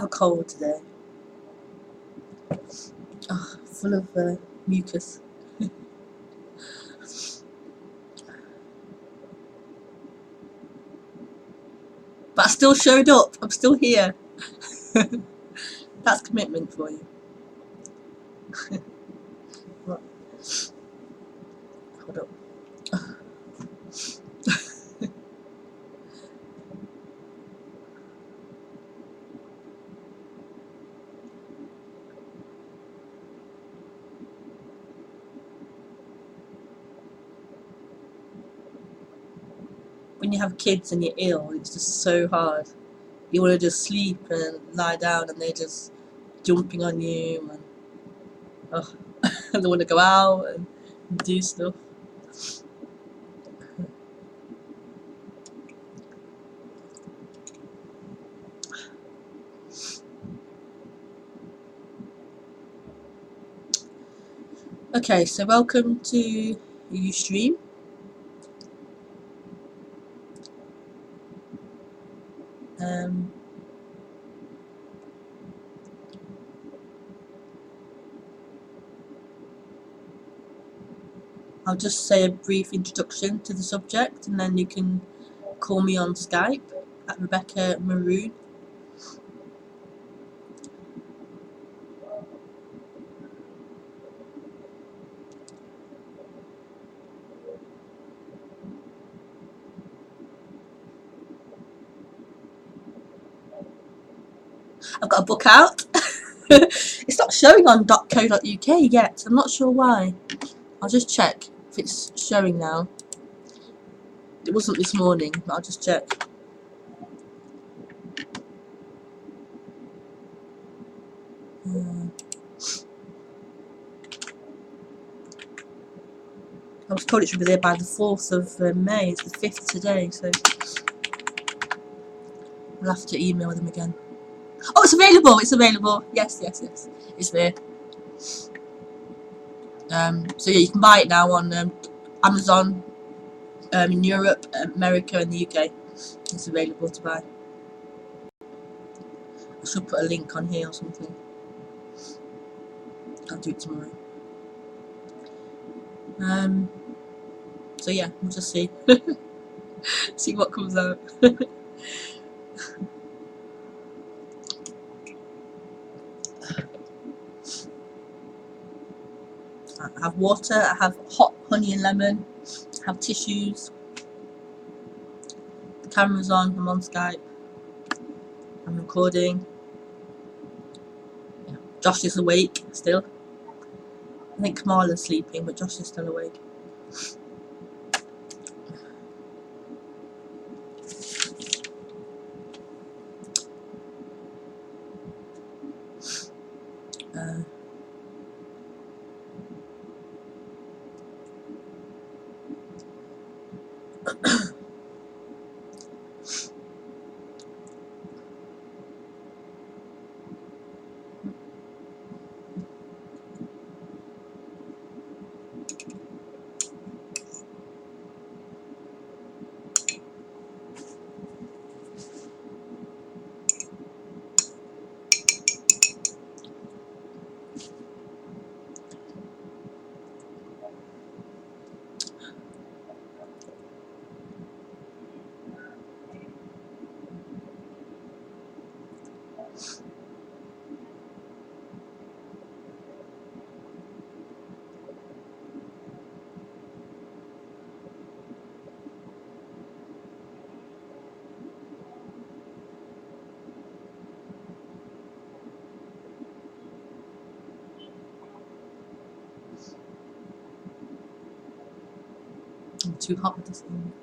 have a cold today. Oh, full of mucus. But I still showed up. I'm still here. That's commitment for you. Right. Hold up. When you have kids and you're ill, it's just so hard. You want to just sleep and lie down, and they're just jumping on you, and oh, they want to go out and do stuff. Okay, so welcome to Ustream. I'll just say a brief introduction to the subject, and then you can call me on Skype at Rebecca Maroon. I've got a book out. It's not showing on .co.uk yet. I'm not sure why. I'll just check if it's showing now. It wasn't this morning, but I'll just check. I was told it should be there by the 4th of May. It's the 5th today, so I'll have to email them again. Oh, it's available! It's available! Yes, yes, yes. It's there. So yeah, you can buy it now on Amazon in Europe, America and the UK. It's available to buy. I should put a link on here or something. I'll do it tomorrow. So yeah, we'll just see. See what comes out. I have water, I have hot honey and lemon, I have tissues, the camera's on, I'm on Skype, I'm recording. Yeah. Josh is awake still. I think Kamala's sleeping, but Josh is still awake. I'm too hot with this thing.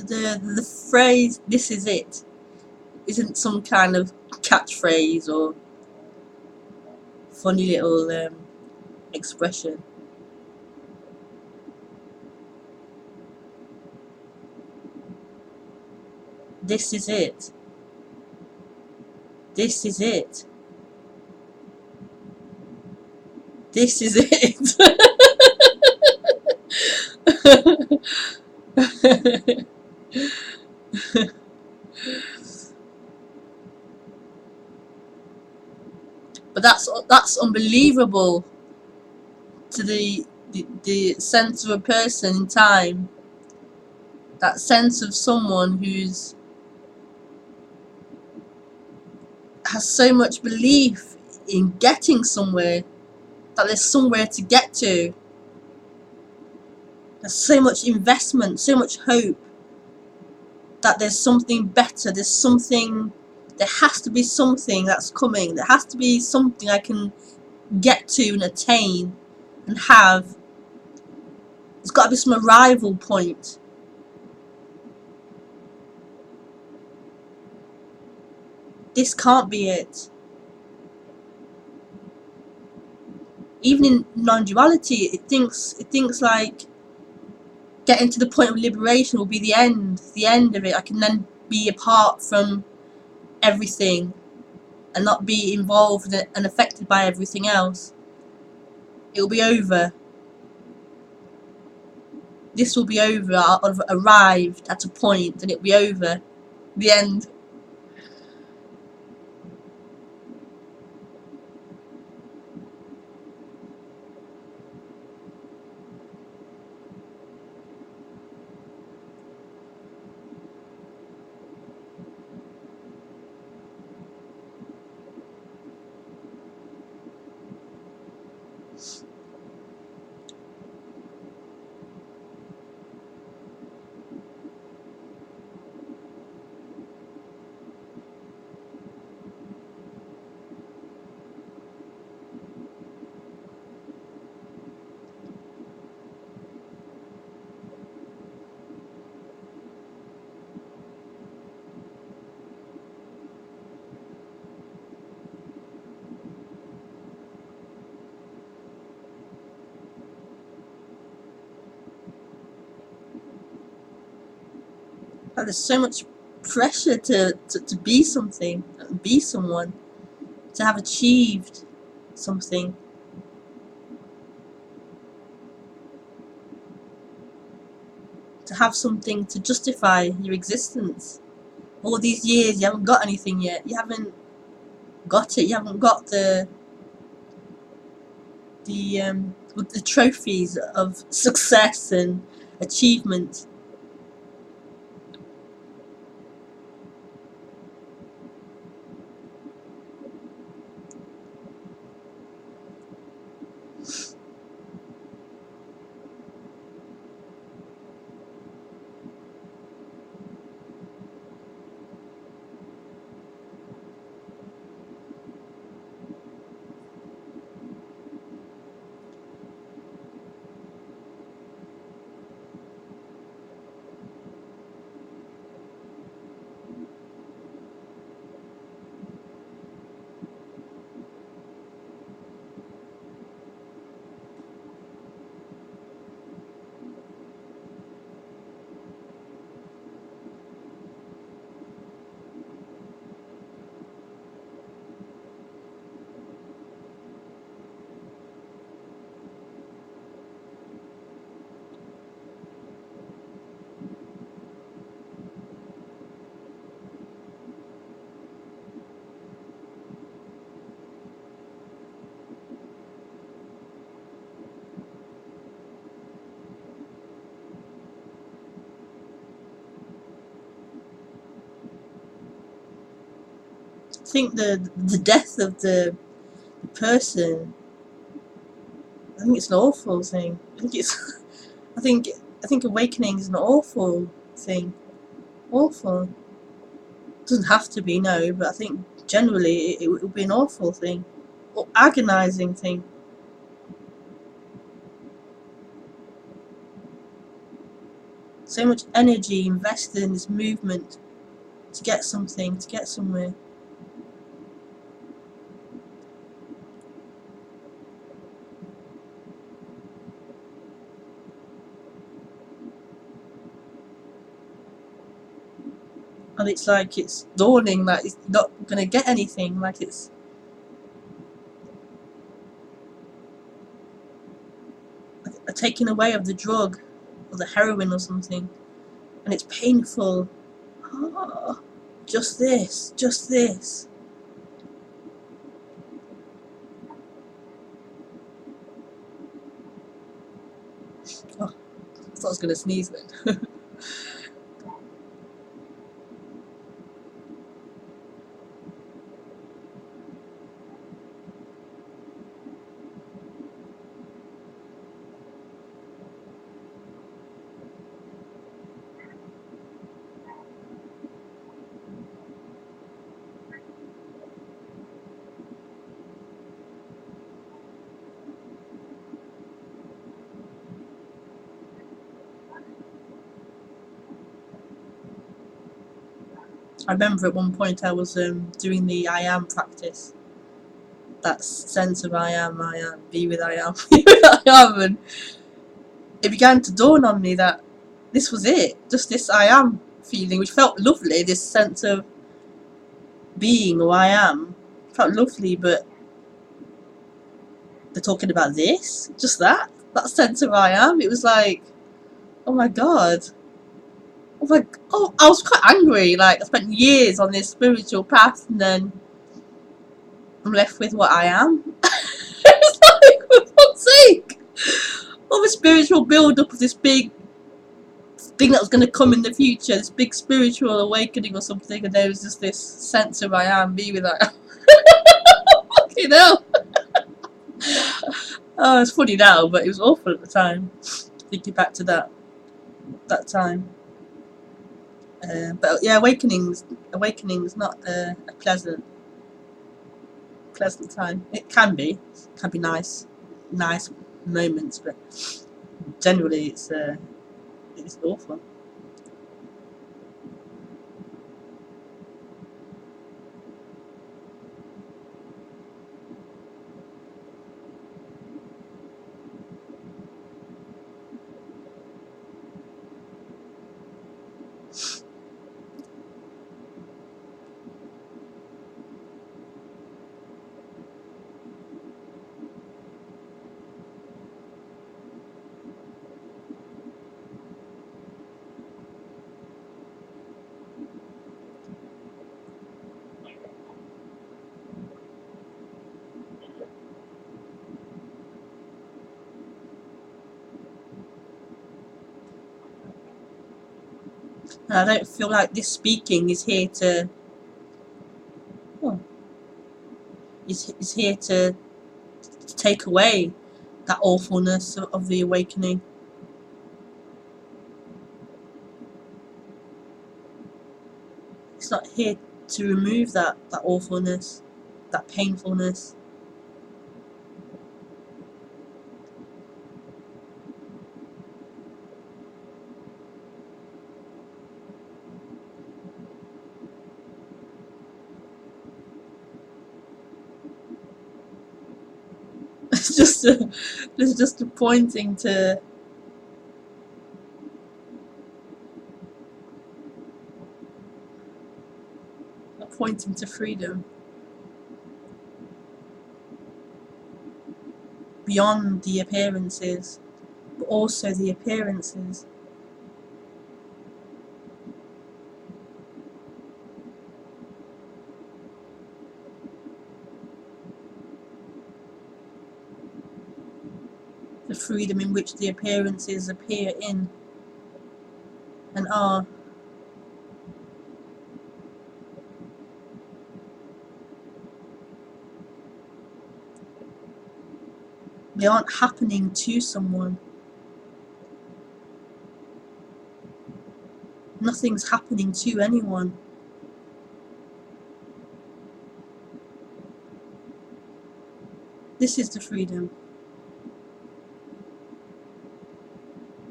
the phrase "this is it" isn't some kind of catchphrase or funny little expression. This is it. This is it. This is it. But that's unbelievable to the sense of a person in time. That sense of someone who's has so much belief in getting somewhere, that there's somewhere to get to. There's so much investment, so much hope that there's something better, there has to be something that's coming, there has to be something I can get to and attain and have. There's got to be some arrival point. This can't be it. Even in non-duality, it thinks like getting to the point of liberation will be the end of it. I can then be apart from everything and not be involved and affected by everything else. It will be over. This will be over. I've arrived at a point and it'll be over. The end. Like there's so much pressure to be something, be someone, to have achieved something. To have something to justify your existence. All these years you haven't got anything yet. You haven't got it. You haven't got the trophies of success and achievement. I think the death of the person, I think it's an awful thing. I think awakening is an awful thing. Awful. It doesn't have to be, no, but I think generally it would be an awful thing. Or agonizing thing. So much energy invested in this movement to get something, to get somewhere. And it's like it's dawning that it's not going to get anything, like it's a taking away of the drug or the heroin or something, and it's painful. Oh, just this, just this. Oh, I thought I was going to sneeze then. I remember at one point I was doing the I am practice. That sense of I am, be with I am, be with I am, and it began to dawn on me that this was it, just this I am feeling, which felt lovely, this sense of being who I am, felt lovely, but they're talking about this, just that sense of I am, it was like, oh my god. I was like, oh, I was quite angry, like I spent years on this spiritual path and then I'm left with what I am. It's like, for fuck's sake, all the spiritual build up of this big thing that was going to come in the future, this big spiritual awakening or something, and there was just this sense of I am, be with I am. Fucking hell. Oh, it's funny now, but it was awful at the time, thinking back to that time. But yeah, awakening's not a pleasant time. It can be nice moments, but generally it's awful. And I don't feel like this speaking is here to oh, is here to take away that awfulness of the awakening. It's not here to remove that awfulness, that painfulness. It's just a pointing to freedom beyond the appearances, but also the appearances. The freedom in which the appearances appear in and are. They aren't happening to someone. Nothing's happening to anyone. This is the freedom.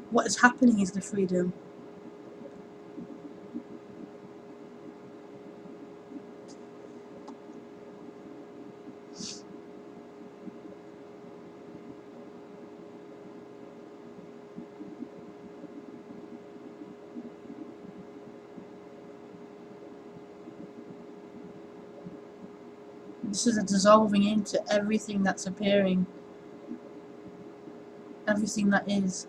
What is happening is the freedom. This is a dissolving into everything that's appearing, everything that is.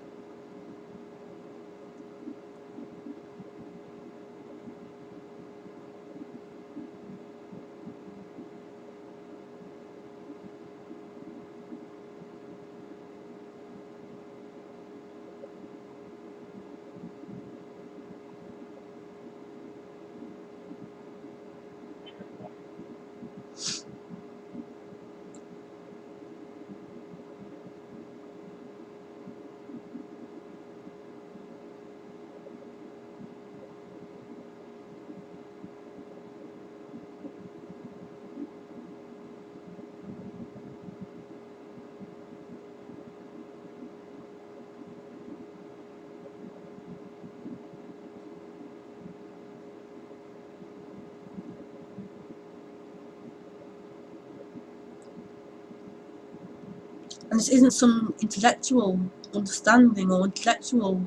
And this isn't some intellectual understanding or intellectual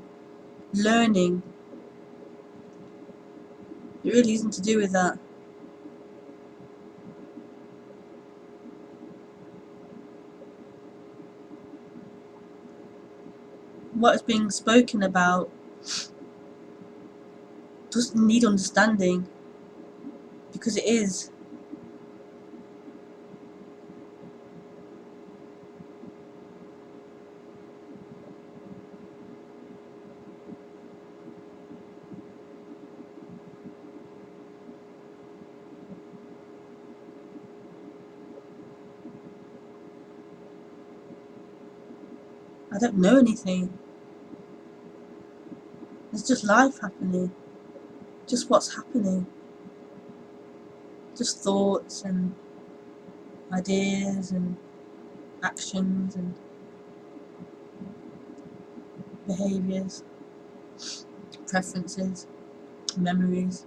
learning. It really isn't to do with that. What is being spoken about doesn't need understanding, because it is. I don't know anything. It's just life happening. Just what's happening. Just thoughts and ideas and actions and behaviours, preferences, memories.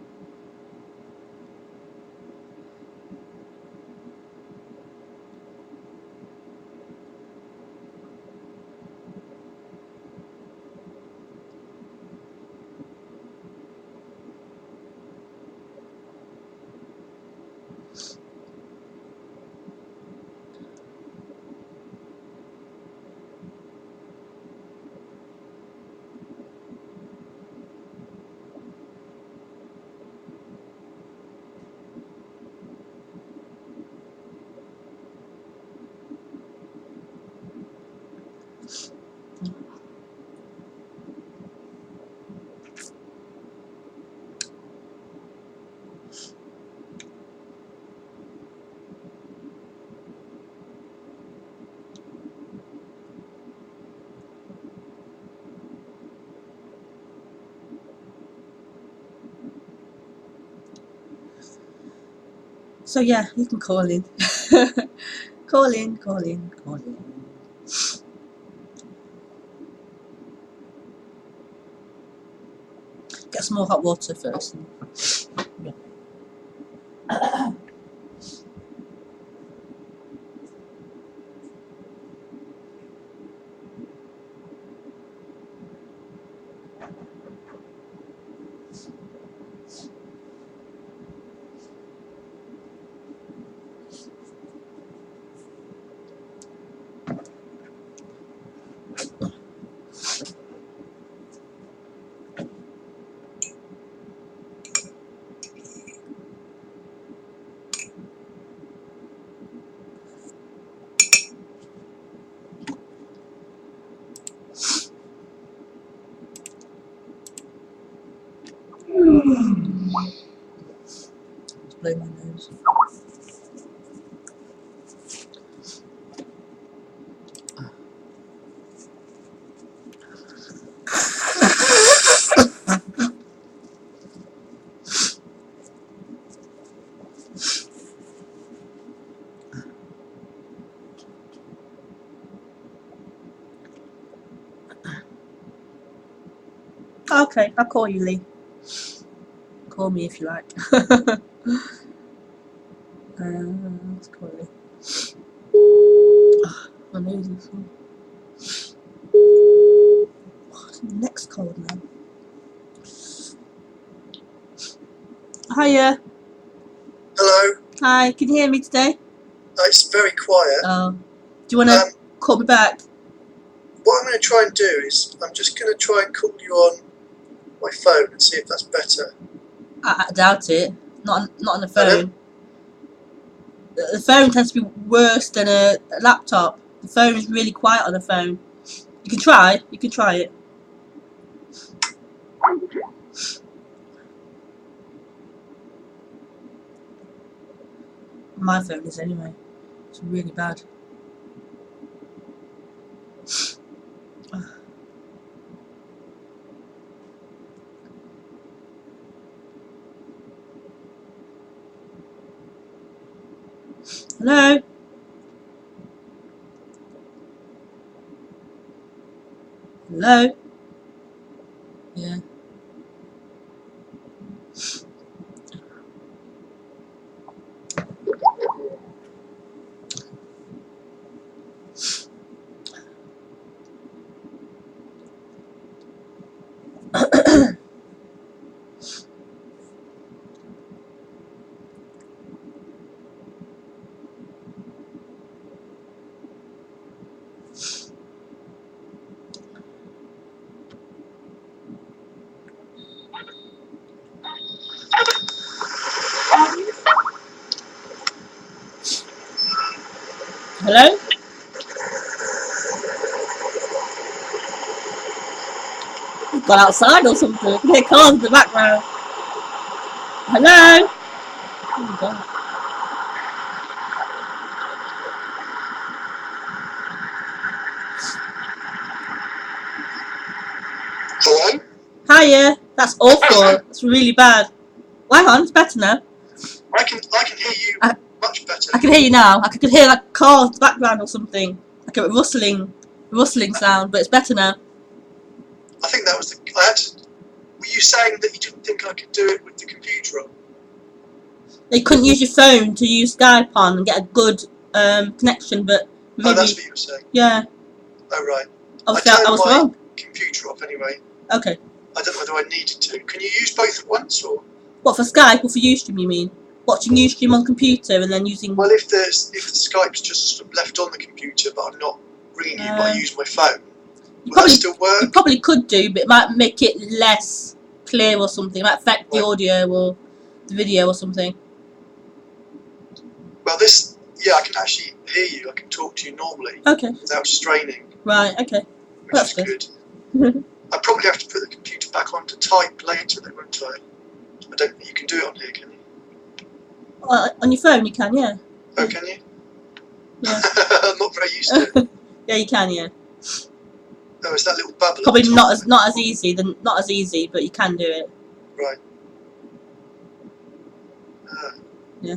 So yeah, you can call in. Call in, call in, call in. Get some more hot water first. Yeah. Blow my nose. Okay, I'll call you, Lee. Call me if you like. Let's call Lee. Oh, my nose is full. Oh, neck's cold now. Hiya. Hello. Hi, can you hear me today? It's very quiet. Do you want to call me back? What I'm going to try and do is I'm just going to try and call you on my phone and see if that's better. I doubt it. Not on the Pardon? phone. The phone tends to be worse than a laptop. The phone is really quiet on the phone. You can try. You can try it. My phone is anyway. It's really bad. Hello? Hello? Yeah. Hello? You've gone outside or something. I can hear cars in the background. Hello? Oh my god. Hello? Hiya. That's awful. It's really bad. Well, hang on, it's better now. I can hear you much better. I can hear you now. I could hear like cars in the background or something. Like a rustling sound, but it's better now. I think that was were you saying that you didn't think I could do it with the computer on? You couldn't use your phone to use Skype on and get a good connection, but maybe. Oh, that's what you were saying. Yeah. Oh, right. I was wrong. Computer off anyway. Okay. I don't know whether I needed to. Can you use both at once, or? What, for Skype or for Ustream, you mean? Watching Ustream on computer and then using... Well, if the Skype's just sort of left on the computer, but I'm not ringing you, but I use my phone, will that still work? You probably could do, but it might make it less clear or something. It might affect the audio or the video or something. Well, I can actually hear you. I can talk to you normally. Okay. Without straining. Right, okay. Which is good. I probably have to put the computer back on to type later, though, won't I? I don't think you can do it on here, can you? On your phone, you can, yeah. Oh, can you? Yeah. I'm not very used to it. Yeah, you can, yeah. Oh, it's that little bubble. Probably not as easy, but you can do it. Right. Yeah.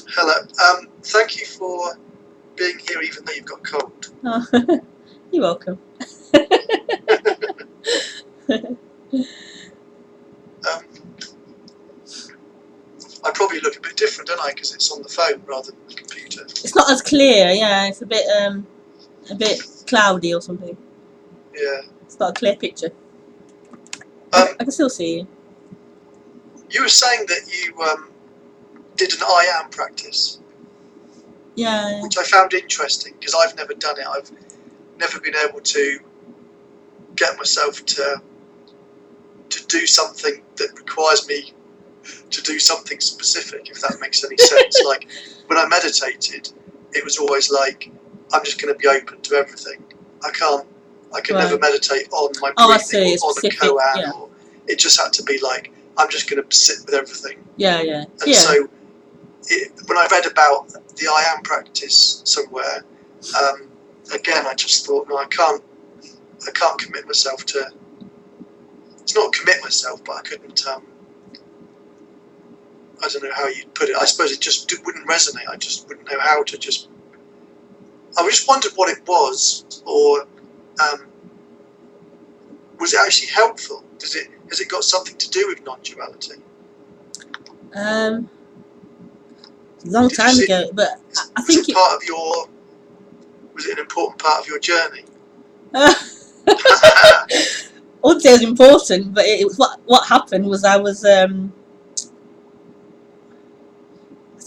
Hello. Thank you for being here, even though you've got a cold. Oh, you're welcome. I probably look a bit different, don't I? Because it's on the phone rather than the computer. It's not as clear, yeah. It's a bit cloudy or something. Yeah. It's not a clear picture. I can still see you. You were saying that you did an I am practice. Yeah. Which I found interesting because I've never done it. I've never been able to get myself to do something that requires me to do something specific, if that makes any sense. Like when I meditated, it was always like I'm just going to be open to everything. I can never meditate on my breathing or on a koan, or it just had to be like I'm just going to sit with everything. Yeah, yeah. And so when I read about the I am practice somewhere, again I just thought, no, I can't commit myself to. It's not commit myself, but I couldn't. I don't know how you'd put it. I suppose it just wouldn't resonate. I just wouldn't know how to just. I just wondered what it was, or was it actually helpful? Has it got something to do with non-duality? A long time ago, but I think part of your. Was it an important part of your journey? I wouldn't say it was important, but it was what happened was I was I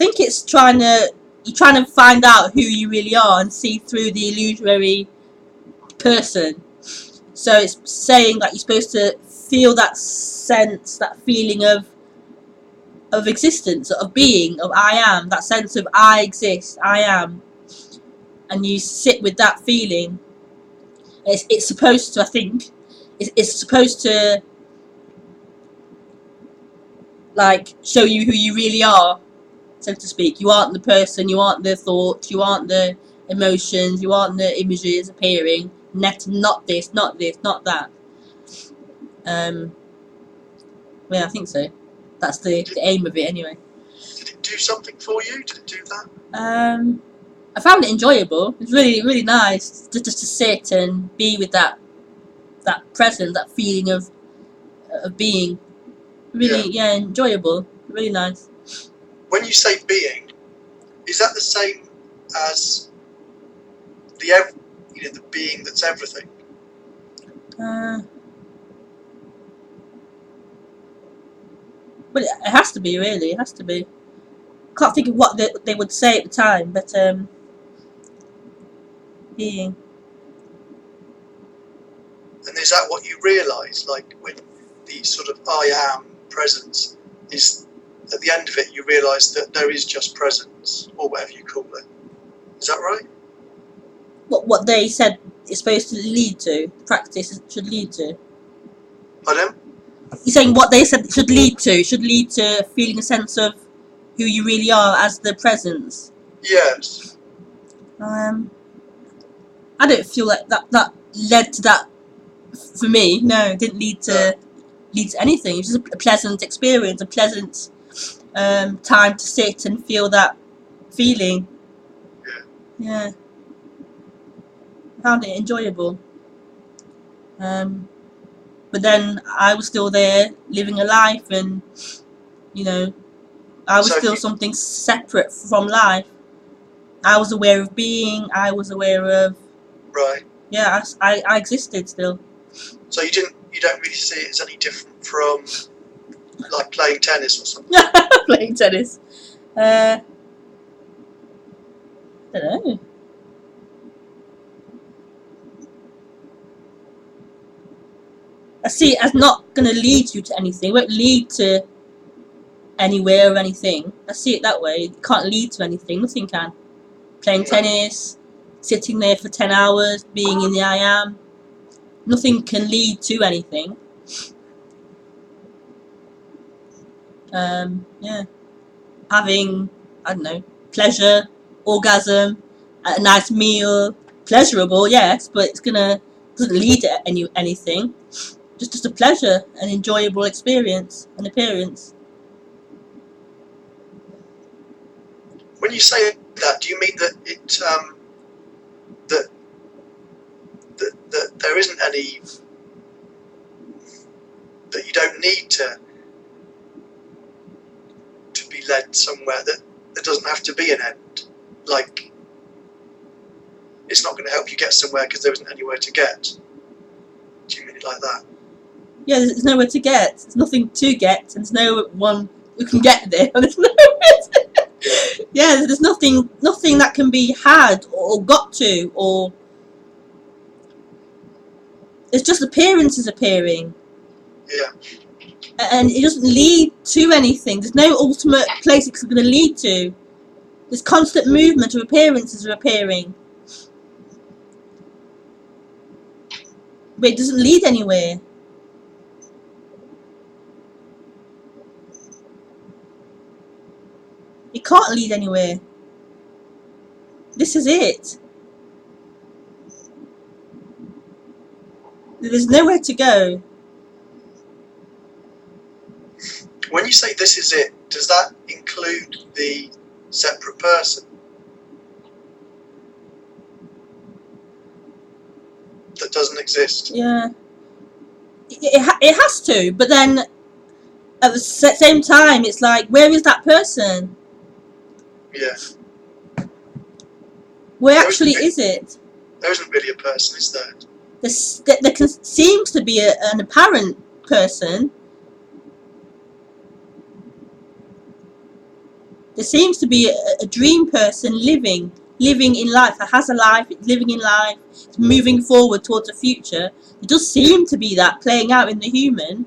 think it's trying to you're trying to find out who you really are and see through the illusory person. So it's saying that you're supposed to feel that sense, that feeling of existence, of being, of I am, that sense of I exist, I am, and you sit with that feeling. It's supposed to, I think, it's supposed to like show you who you really are, so to speak. You aren't the person, you aren't the thoughts, you aren't the emotions, you aren't the images appearing. Not this, not that. Yeah, I think so. That's the aim of it, anyway. Did it do something for you? Did it do that? I found it enjoyable. It's really, really nice just to sit and be with that present, that feeling of being. Really, yeah, enjoyable. Really nice. When you say being, is that the same as the being that's everything? But it has to be, really. It has to be. Can't think of what they would say at the time, but being. And is that what you realise, like when the sort of I am presence is at the end of it, you realise that there is just presence, or whatever you call it. Is that right? What they said is supposed to lead to, practice should lead to. Pardon? You're saying what they said should lead to feeling a sense of who you really are as the presence. Yes. I don't feel like that led to that for me. No, it didn't lead to anything. It was just a pleasant experience, a pleasant time to sit and feel that feeling. Yeah. I found it enjoyable. But then I was still there living a life, and I was still something separate from life. I was aware of being, I was aware of... Right. Yeah, I existed still. So you don't really see it as any different from like playing tennis or something? Playing tennis. I don't know. I see it as not going to lead you to anything. It won't lead to anywhere or anything. I see it that way. It can't lead to anything. Nothing can. Playing tennis, sitting there for 10 hours, being in the I am. Nothing can lead to anything. Yeah. Having, I don't know, pleasure, orgasm, a nice meal, pleasurable, yes, but doesn't lead to anything. Just a pleasure, an enjoyable experience, an appearance. When you say that, do you mean that that there isn't any, that you don't need to be led somewhere, that there doesn't have to be an end? Like, it's not going to help you get somewhere because there isn't anywhere to get. Do you mean it like that? Yeah, there's nowhere to get. There's nothing to get, and there's no one who can get there. There's nowhere to... Yeah, there's nothing that can be had or got to, or it's just appearances appearing. Yeah. And it doesn't lead to anything. There's no ultimate place it's going to lead to. There's constant movement of appearances are appearing. But it doesn't lead anywhere. It can't lead anywhere. This is it. There's nowhere to go. When you say this is it, does that include the separate person that doesn't exist? Yeah. It has to, but then at the same time, it's like, where is that person? Yeah. Where actually is it? There isn't really a person, is there? There seems to be an apparent person. There seems to be a dream person living in life, that has a life, living in life, moving forward towards the future. There does seem to be that playing out in the human,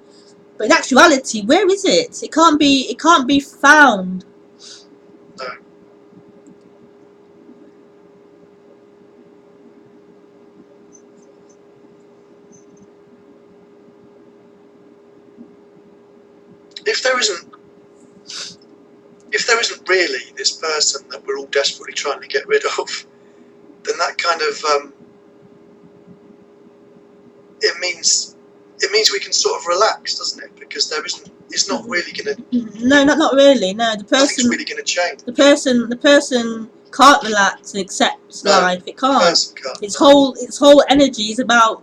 but in actuality, where is it? It can't be found. No. If there isn't really this person that we're all desperately trying to get rid of, then that kind of it means we can sort of relax, doesn't it? Because it's not really going to. No, not really. No, Nothing's really going to change. The person can't relax and accept life. It can't. The person can't. Its whole energy is about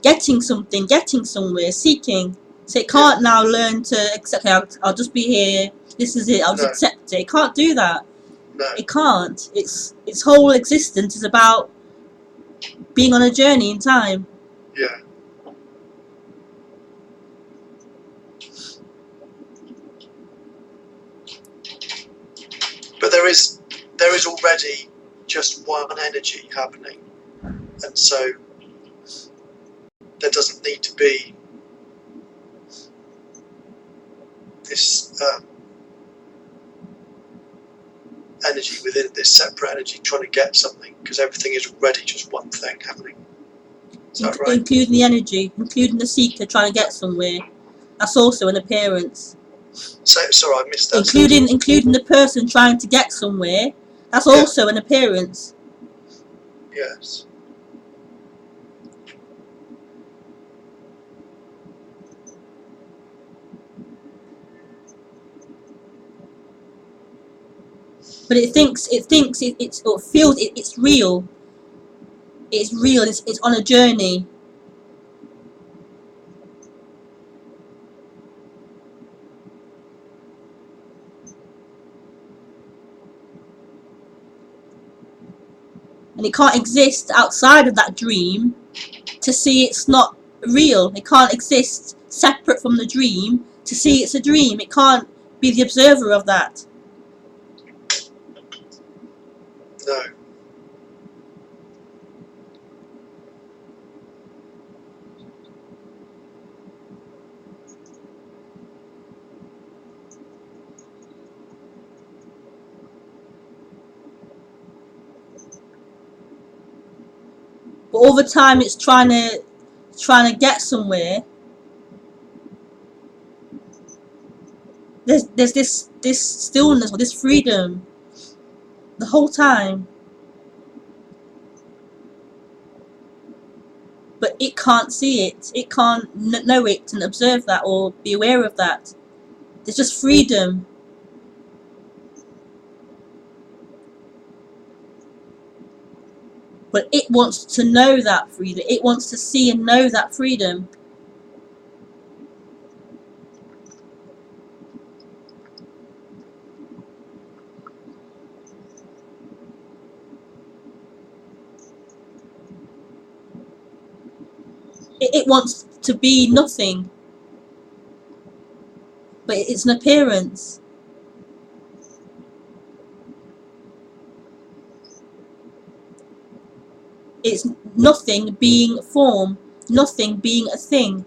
getting something, getting somewhere, seeking. So it can't now learn to accept. Okay, I'll just be here. This is it. I'll just accept it. It can't do that. No. It can't. Its whole existence is about being on a journey in time. Yeah. But there is already just one energy happening, and so there doesn't need to be this energy within this separate energy trying to get something, because everything is already just one thing happening. Is that right? Including the energy, including the seeker trying to get somewhere. That's also an appearance. So, sorry, I missed that. Including the person trying to get somewhere. That's also an appearance. Yes. But it feels it's real. It's real. It's on a journey. And it can't exist outside of that dream to see it's not real. It can't exist separate from the dream to see it's a dream. It can't be the observer of that. No. But all the time it's trying to get somewhere. There's this stillness or this freedom the whole time. But it can't see it. It can't know it and observe that or be aware of that. There's just freedom. But it wants to know that freedom. It wants to see and know that freedom. It wants to be nothing. But it's an appearance. It's nothing being form, nothing being a thing.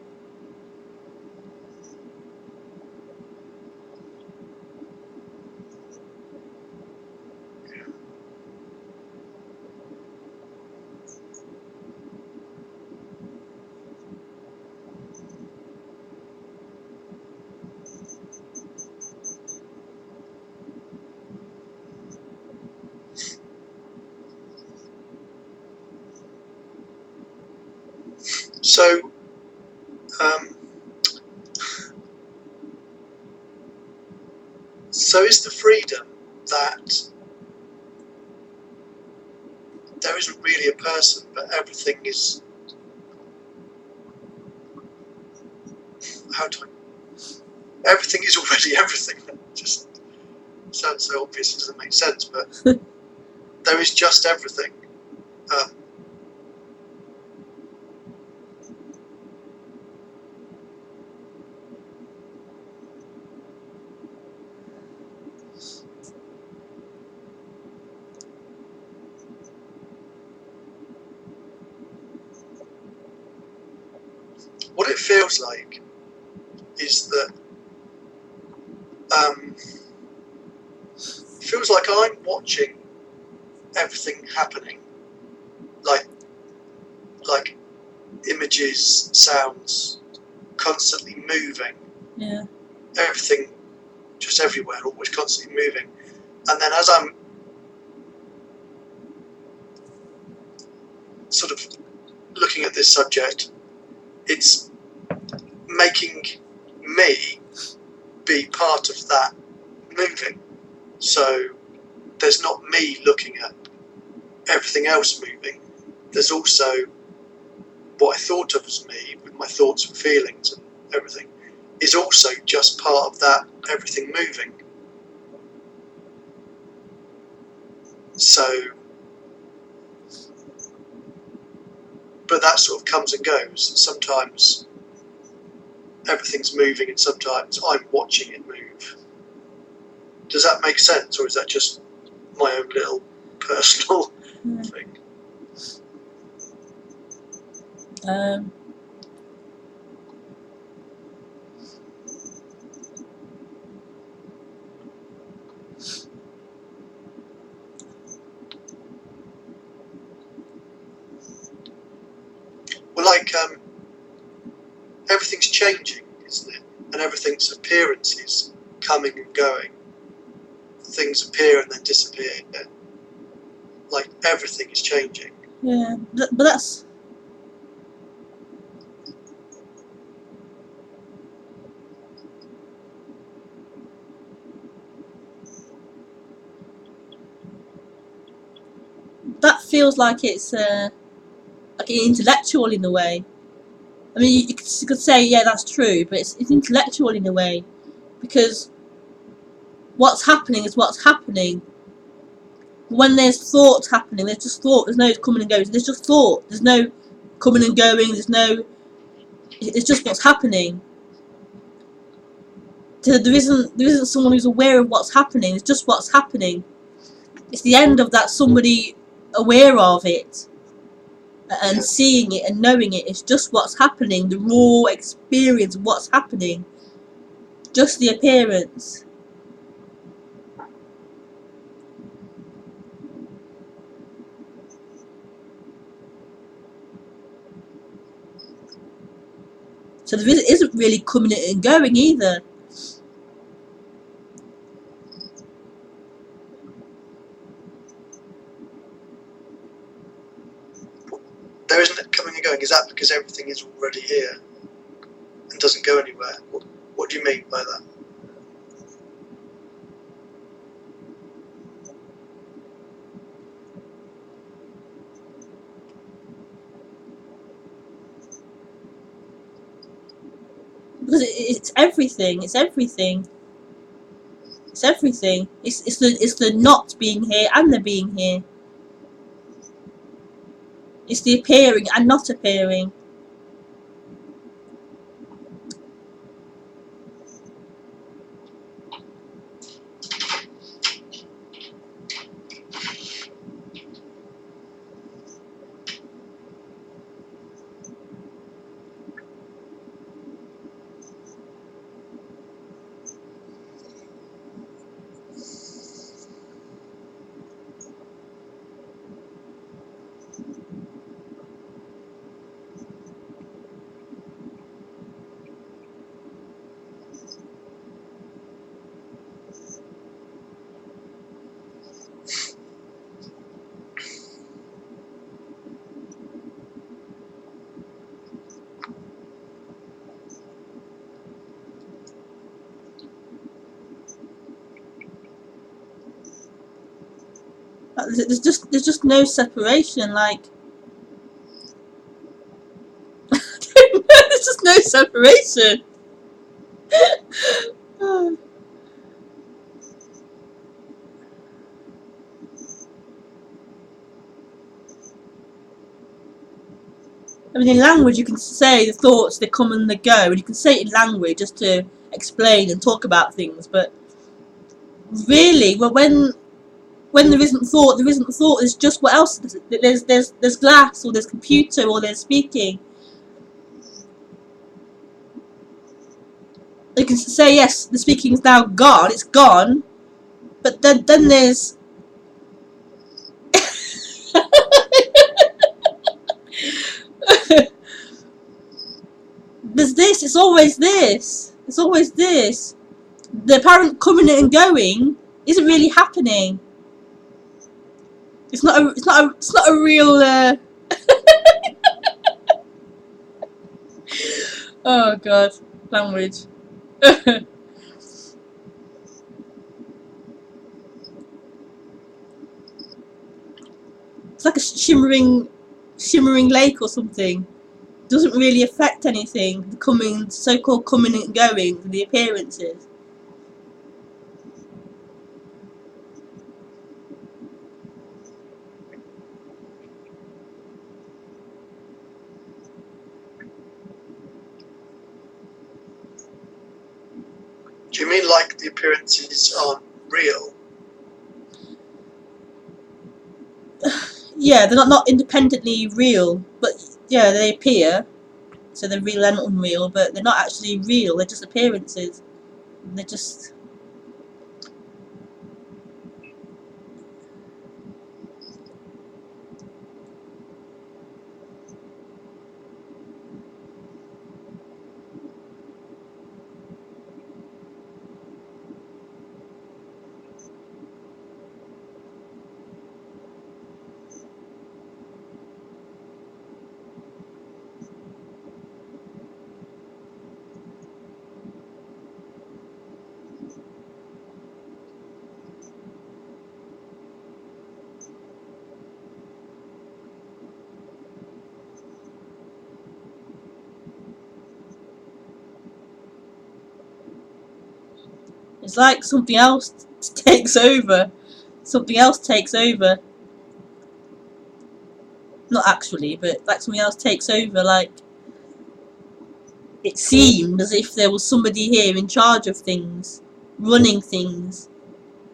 So, so is the freedom that there isn't really a person, but everything is. Everything is already everything. That just sounds so obvious, it doesn't make sense, but there is just everything. what it feels like is that it feels like I'm watching everything happening, like images, sounds, constantly moving. Yeah. Everything, just everywhere, always constantly moving. And then as I'm sort of looking at this subject, it's making me be part of that moving. So there's not me looking at everything else moving. There's also what I thought of as me, with my thoughts and feelings and everything, is also just part of that everything moving. So, but that sort of comes and goes. Sometimes everything's moving and sometimes I'm watching it move. Does that make sense, or is that just my own little personal thing? Well, like everything's changing, isn't it? And everything's appearances coming and going. Things appear and then disappear. Like everything is changing. Yeah, but that's... that feels like it's like intellectual in a way. I mean, you could say, yeah, that's true, but it's intellectual in a way, because what's happening is what's happening. When there's thought happening, there's just thought. There's no coming and going. There's just thought. There's no coming and going. There's no. It's just what's happening. So there isn't someone who's aware of what's happening. It's just what's happening. It's the end of that somebody aware of it and seeing it and knowing it. It's just what's happening. The raw experience of what's happening. Just the appearance. So there isn't really coming and going either. There isn't coming and going. Is that because everything is already here and doesn't go anywhere? What do you mean by that? Because it's everything. It's everything. It's everything. It's the not being here and the being here. It's the appearing and not appearing. There's just no separation. Like there's just no separation. I mean, in language you can say the thoughts, they come and they go, and you can say it in language just to explain and talk about things. But really, well, when there isn't thought, there isn't thought. There's just what else? There's glass, or there's computer, or there's speaking. You can say yes, the speaking's now gone. It's gone, but then there's there's this. It's always this. It's always this. The apparent coming and going isn't really happening. It's not a. It's not a. It's not a real. Oh God, language. It's like a shimmering lake or something. Doesn't really affect anything. The coming, so-called coming and going, the appearances. Do you mean like the appearances aren't real? Yeah, they're not independently real, but yeah, they appear. So they're real and unreal, but they're not actually real. They're just appearances. They're just. It's like something else takes over. Something else takes over. Not actually, but like something else takes over. Like it seemed as if there was somebody here in charge of things, running things,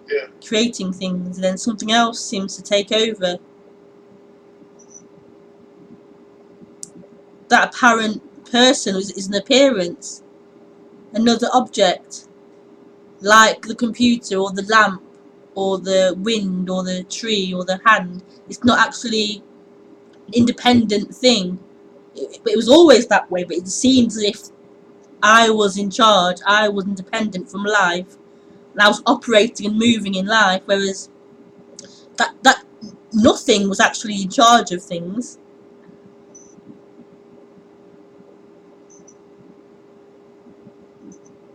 Yeah. creating things, and then something else seems to take over. That apparent person is an appearance, another object, like the computer or the lamp or the wind or the tree or the hand. It's not actually an independent thing. It was always that way, but it seems as if I was in charge, I was independent from life, and I was operating and moving in life, whereas that nothing was actually in charge of things.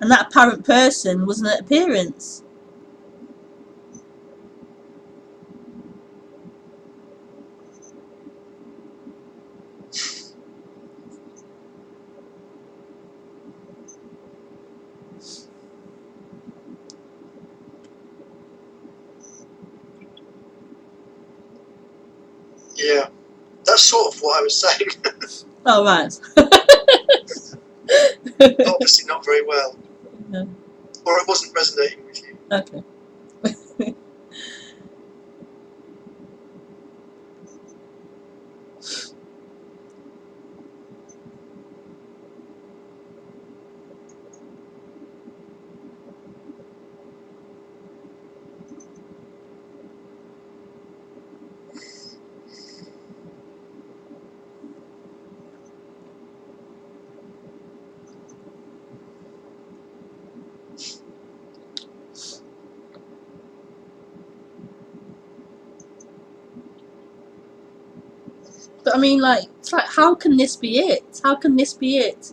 And that apparent person was an appearance. Yeah. That's sort of what I was saying. Oh, right. Obviously not very well. Yeah. Or it wasn't resonating with you. Okay. But I mean, like, it's like, how can this be it? How can this be it?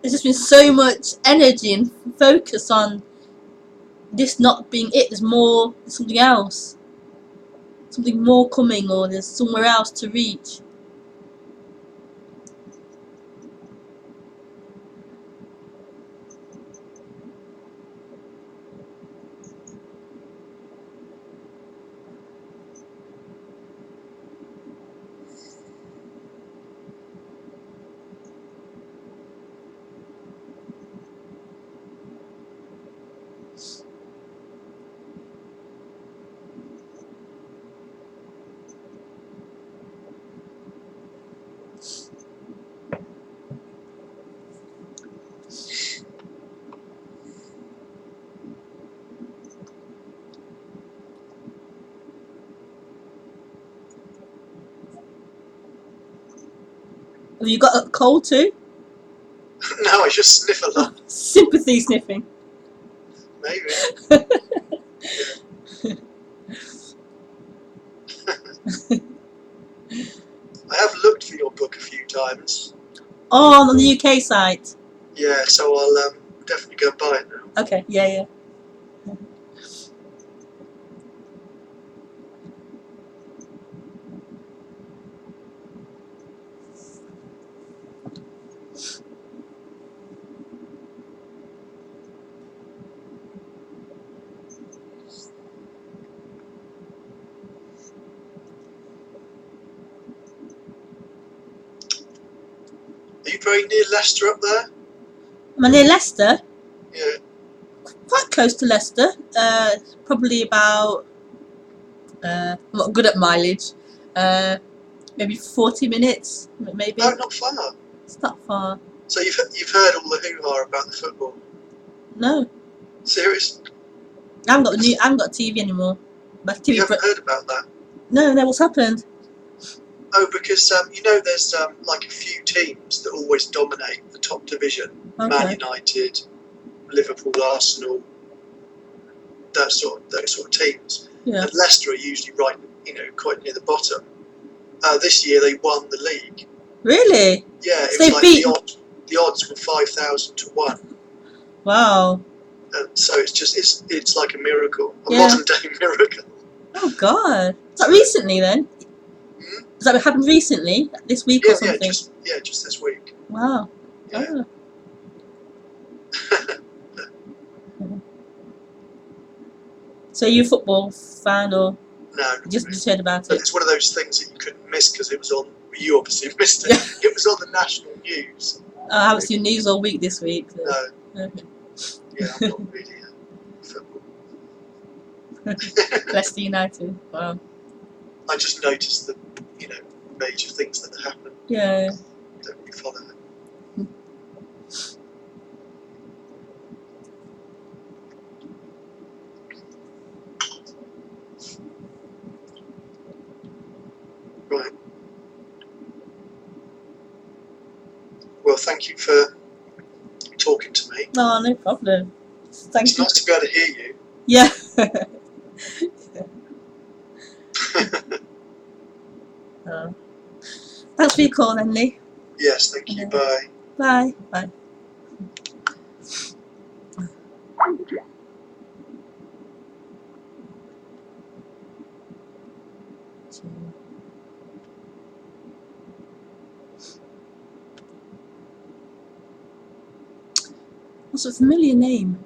There's just been so much energy and focus on this not being it. There's more, there's something else, something more coming, or there's somewhere else to reach. Have you got a cold too? No, I just sniff a lot. Sympathy sniffing. Maybe. I have looked for your book a few times. Oh, on the UK site. Yeah, so I'll definitely go and buy it now. Okay, yeah. Are you very near Leicester up there? Am I near Leicester? Yeah. Quite close to Leicester. Probably about. I'm not good at mileage. Maybe 40 minutes. Maybe. No, not far. It's not far. So you've heard all the hoo-ha about the football? No, Serious? I haven't got TV anymore. My TV. You haven't heard about that? No. What's happened? Oh, because you know, there's like a few teams that always dominate the top division. Okay. Man United, Liverpool, Arsenal, those sort of teams. Yeah. And Leicester are usually right, quite near the bottom. This year they won the league. Really? Yeah, it So was they like beat. the odds were 5,000 to 1. Wow. And so it's like a miracle, a Yeah. modern day miracle. Oh God. Is that recently then? Hmm? Has that happened recently? This week Yeah, or something? just this week. Wow. Yeah. Oh. So you a football fan or No, just heard about but it? it's one of those things that you couldn't miss because it was on. You obviously missed it. Yeah. It was on the national news. I haven't seen news all week this week. So. No, Okay. yeah, I'm not really football. Leicester United. Wow. I just noticed the major things that happen. Yeah. Don't really follow it. Right. Well, thank you for talking to me. No, no problem. Thank It's you. nice to be able to hear you. Yeah. Thanks for your call, then, Lee. Yes, thank you. Bye. Bye. Bye. What's a familiar name?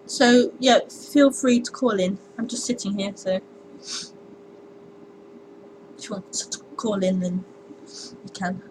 So yeah, feel free to call in. I'm just sitting here, so if you want to call in, then you can.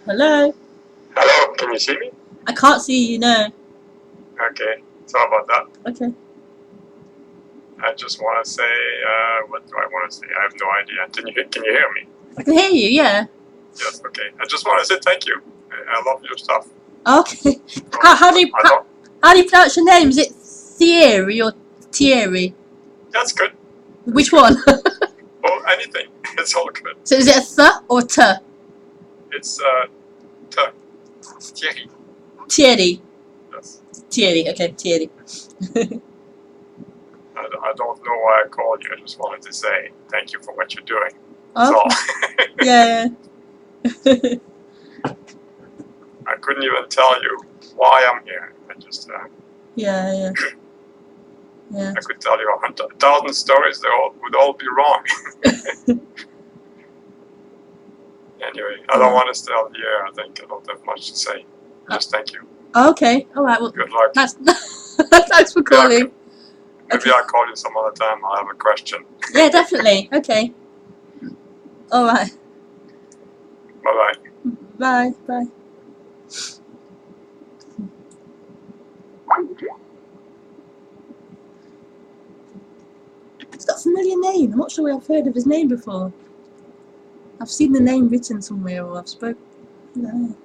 Hello? Hello, can you see me? I can't see you, no. Okay, sorry about that. Okay. I just want to say, what do I want to say? I have no idea. Can you hear me? I can hear you, yeah. Yes, okay. I just want to say thank you. I love your stuff. Okay. So, How do you I don't, how do you pronounce your name? Is it Thierry or Thierry? that's good. Which one? Oh, anything. It's all good. So is it a th or t? It's, Thierry. Thierry. Yes. Thierry. Okay, Thierry. I don't know why I called you. I just wanted to say thank you for what you're doing. That's Okay. all. Yeah. I couldn't even tell you why I'm here. I just, Yeah. Yeah. I could tell you 1,000 stories. Would all be wrong. Anyway, I don't want to stay out here. I think I don't have much to say. Just thank you. Okay. All right. Well, Good luck. that's thanks for calling. Maybe I'll call you some other time. I'll have a question. Yeah, definitely. Okay. All right. Bye bye. Bye. It's got a familiar name. I'm not sure where I've heard of his name before. I've seen the name written somewhere, or I've spoken. No.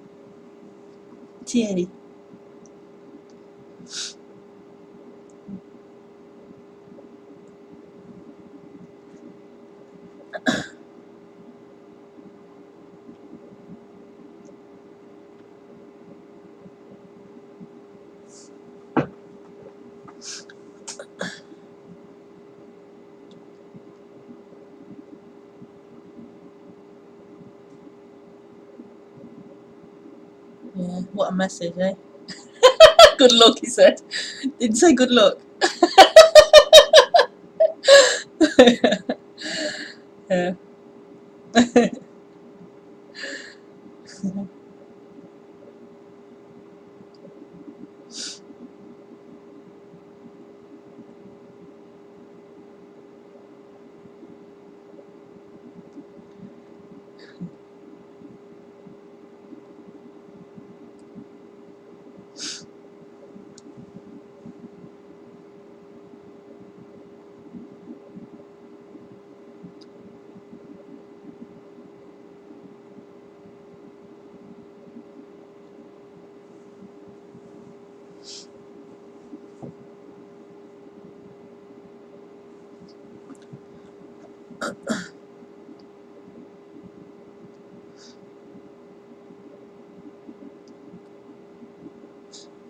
Thierry. Yeah. What a message, eh? Good luck, he said. Didn't say good luck. Yeah.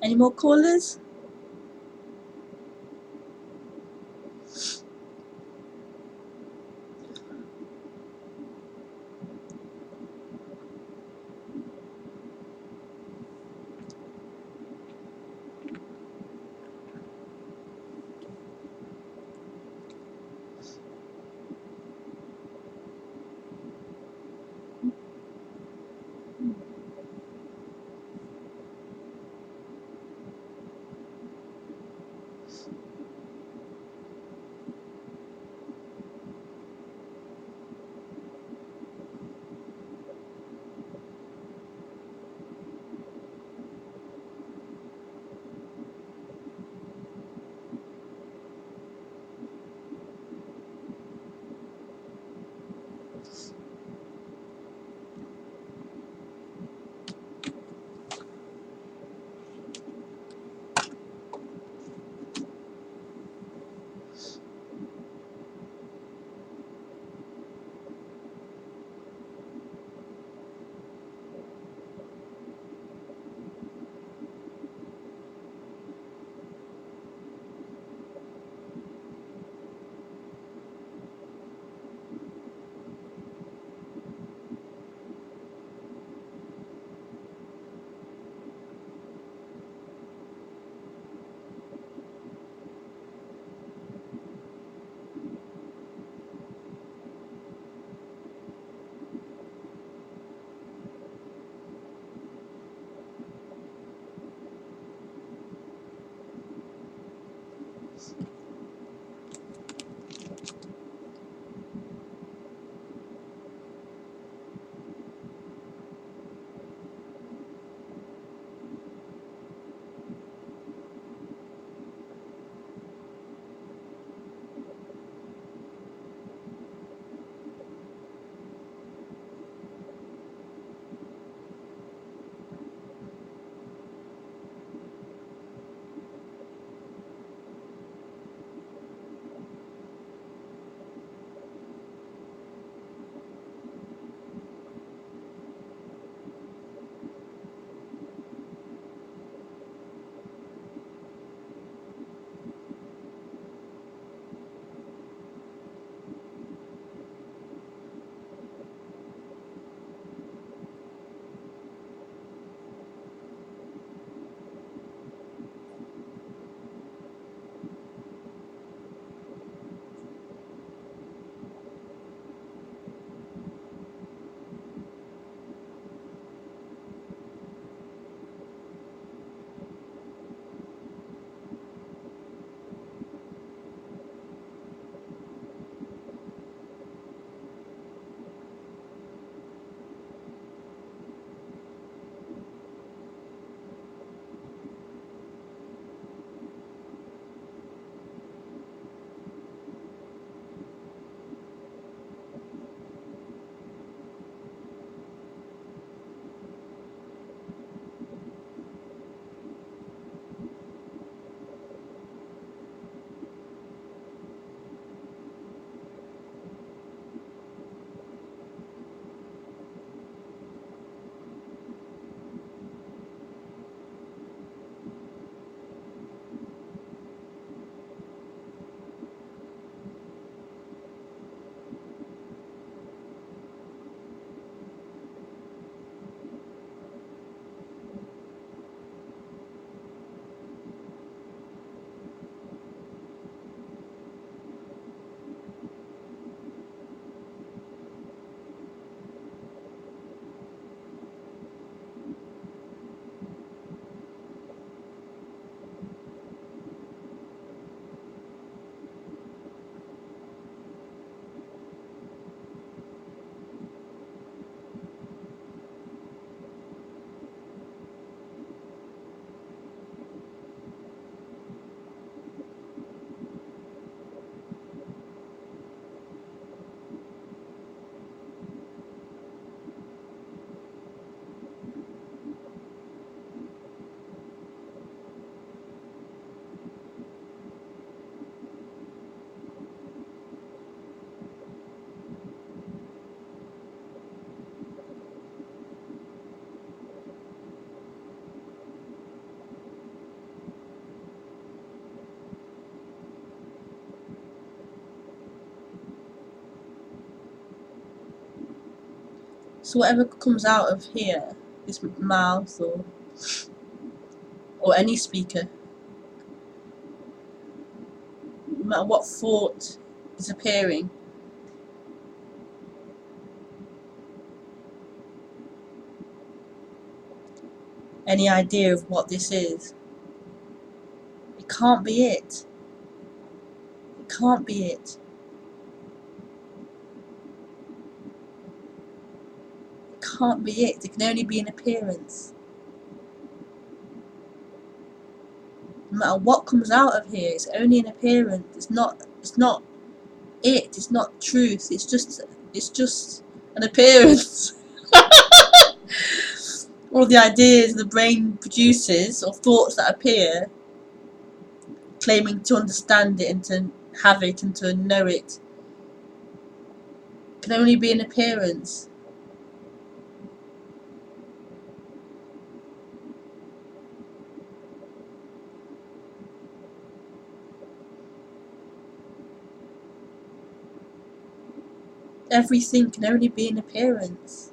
Any more callers? So whatever comes out of here, this mouth or any speaker, no matter what thought is appearing, any idea of what this is, it can't be it. It can't be it. It can't be it. It can only be an appearance. No matter what comes out of here, it's only an appearance. It's not it. It's not truth. It's just an appearance. All the ideas the brain produces or thoughts that appear, claiming to understand it and to have it and to know it, can only be an appearance. Everything can only be an appearance.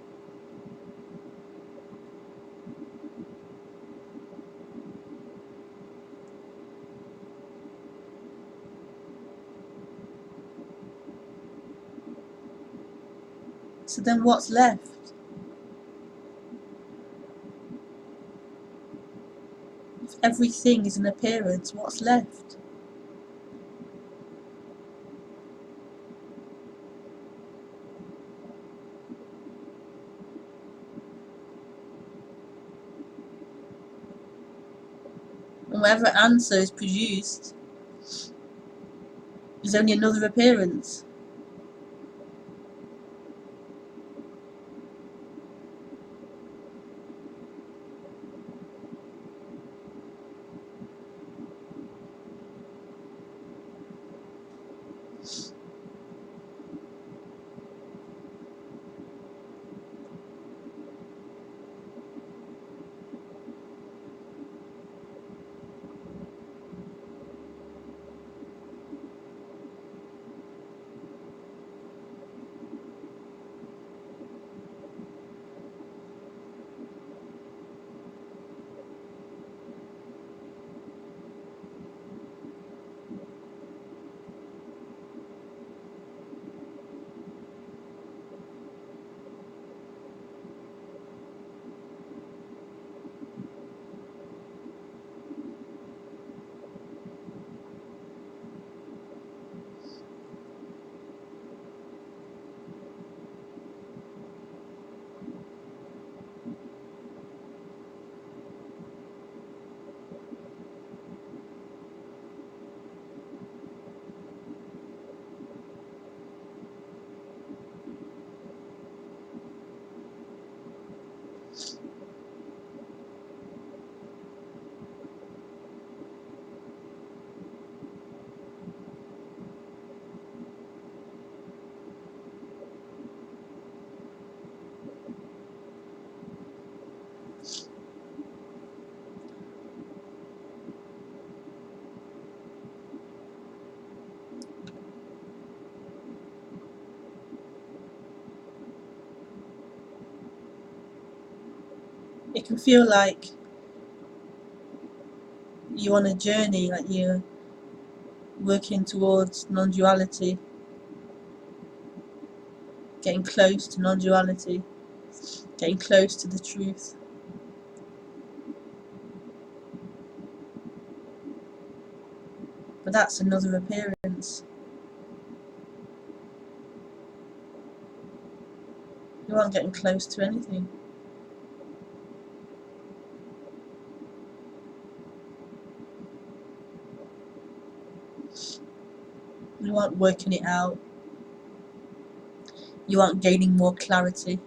So then what's left? If everything is an appearance, what's left? And whatever answer is produced is only another appearance. It can feel like you're on a journey, like you're working towards non-duality, getting close to non-duality, getting close to the truth. But that's another appearance. You aren't getting close to anything. You aren't working it out. You aren't gaining more clarity.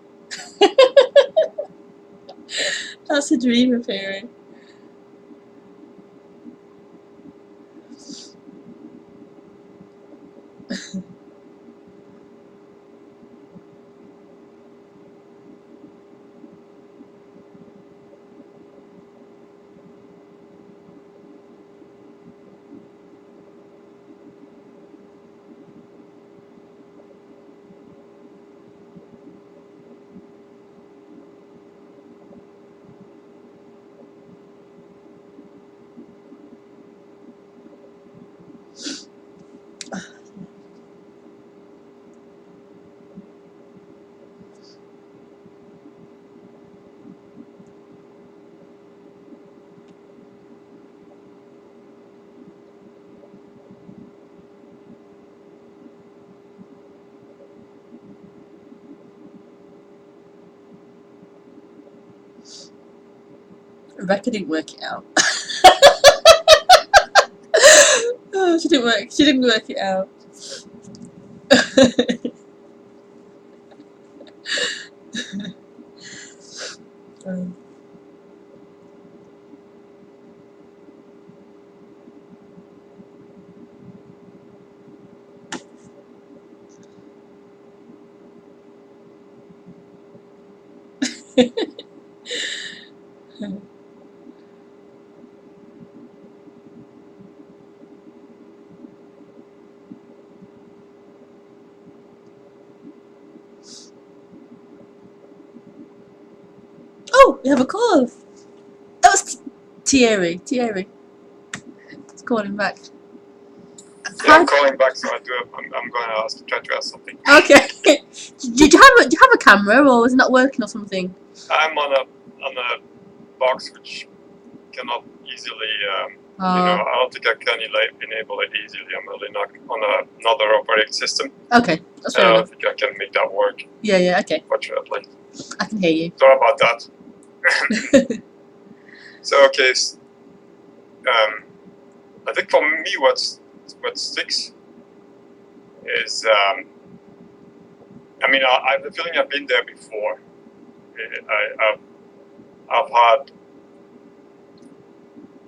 That's a dream appearing. Rebecca didn't work it out. Oh, she didn't work it out. Um, oh, we have a call. That was Thierry. Let's call him back. Yeah, I'm calling back, so I'm going to try to ask something. Okay. Did you have a camera, or was it not working or something? I'm on a box which cannot easily, I don't think I can enable it easily. I'm really not on another operating system. Okay, that's I fair don't enough. think I can make that work, Yeah, okay. fortunately. I can hear you. Sorry about that. So, okay, I think for me what sticks is, I have the feeling I've been there before. I've had,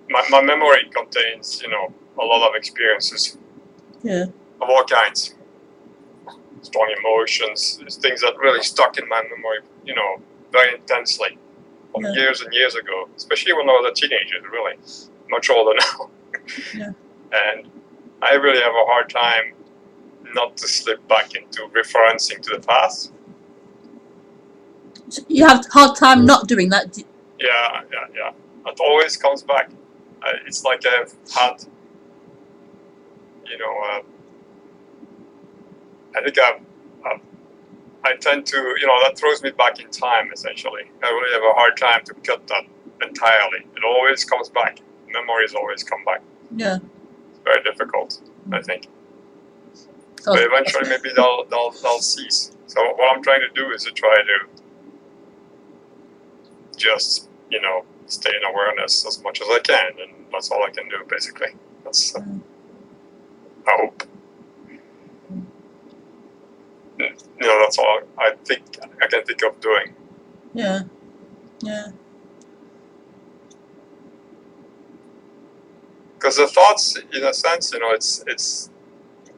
my memory contains, a lot of experiences Yeah. of all kinds. Strong emotions, things that really stuck in my memory, very intensely from years and years ago, especially when I was a teenager, really. Much older now. Yeah. And I really have a hard time not to slip back into referencing to the past. You have a hard time not doing that. Yeah. It always comes back. It's like I've had, I think I tend to, that throws me back in time, essentially. I really have a hard time to cut that entirely. It always comes back. Memories always come back. Yeah. It's very difficult, I think. But eventually maybe they'll cease. So what I'm trying to do is to try to just, stay in awareness as much as I can, and that's all I can do, basically. That's, I hope. That's all I think I can think of doing. Yeah. Because the thoughts, in a sense, it's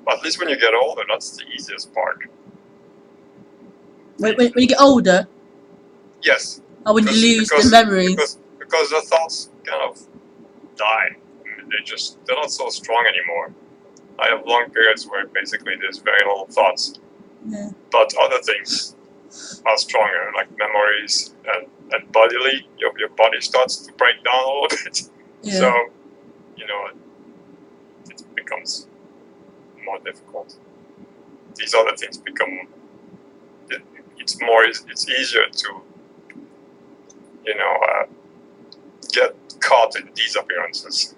at least when you get older, that's the easiest part. When you get older? Yes. Or when you lose the memories? Because the thoughts kind of die. They're not so strong anymore. I have long periods where basically there's very little thoughts. Yeah. But other things are stronger, like memories and bodily. Your body starts to break down a little bit. Yeah. So, it becomes more difficult. These other things become, it's easier to, get caught in these appearances.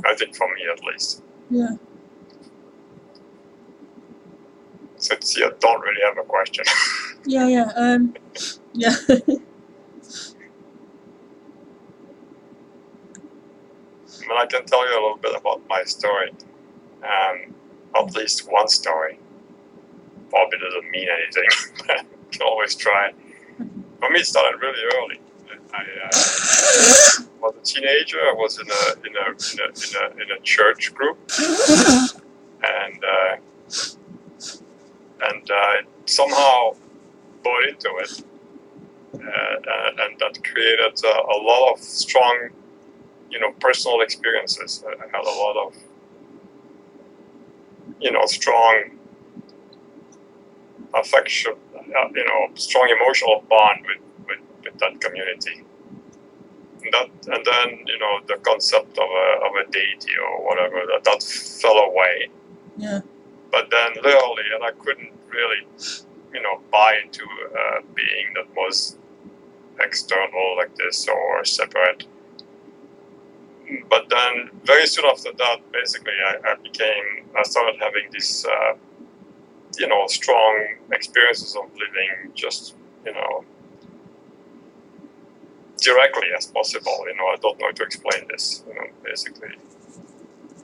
I think for me at least. Yeah. So see, I don't really have a question. Yeah. Yeah. I can tell you a little bit about my story. At least one story. Probably doesn't mean anything, but I can always try. For me, it started really early. I was a teenager. I was in a church group, and I somehow bought into it, and that created a lot of strong, personal experiences. I had a lot of, strong affection, strong emotional bond with that community. And then, the concept of a deity or whatever, that fell away. Yeah. But then literally, and I couldn't really, buy into a being that was external like this or separate. But then very soon after that, basically, I started having these, strong experiences of living just, directly as possible. I don't know how to explain this. Basically,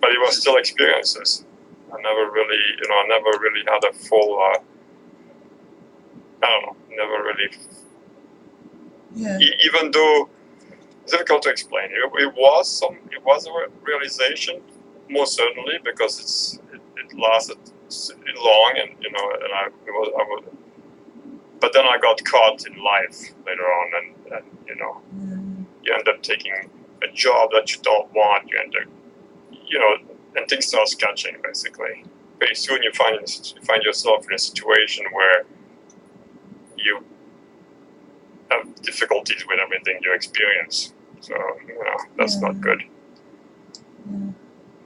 but it was still experiences. I never really had a full. I don't know. Never really. Yeah. Even though it's difficult to explain, it was a realization, most certainly, because it lasted long, and but then I got caught in life later on, and you end up taking a job that you don't want. You end up, and things start sketching basically. Pretty soon you find yourself in a situation where you have difficulties with everything you experience. So that's not good. Yeah.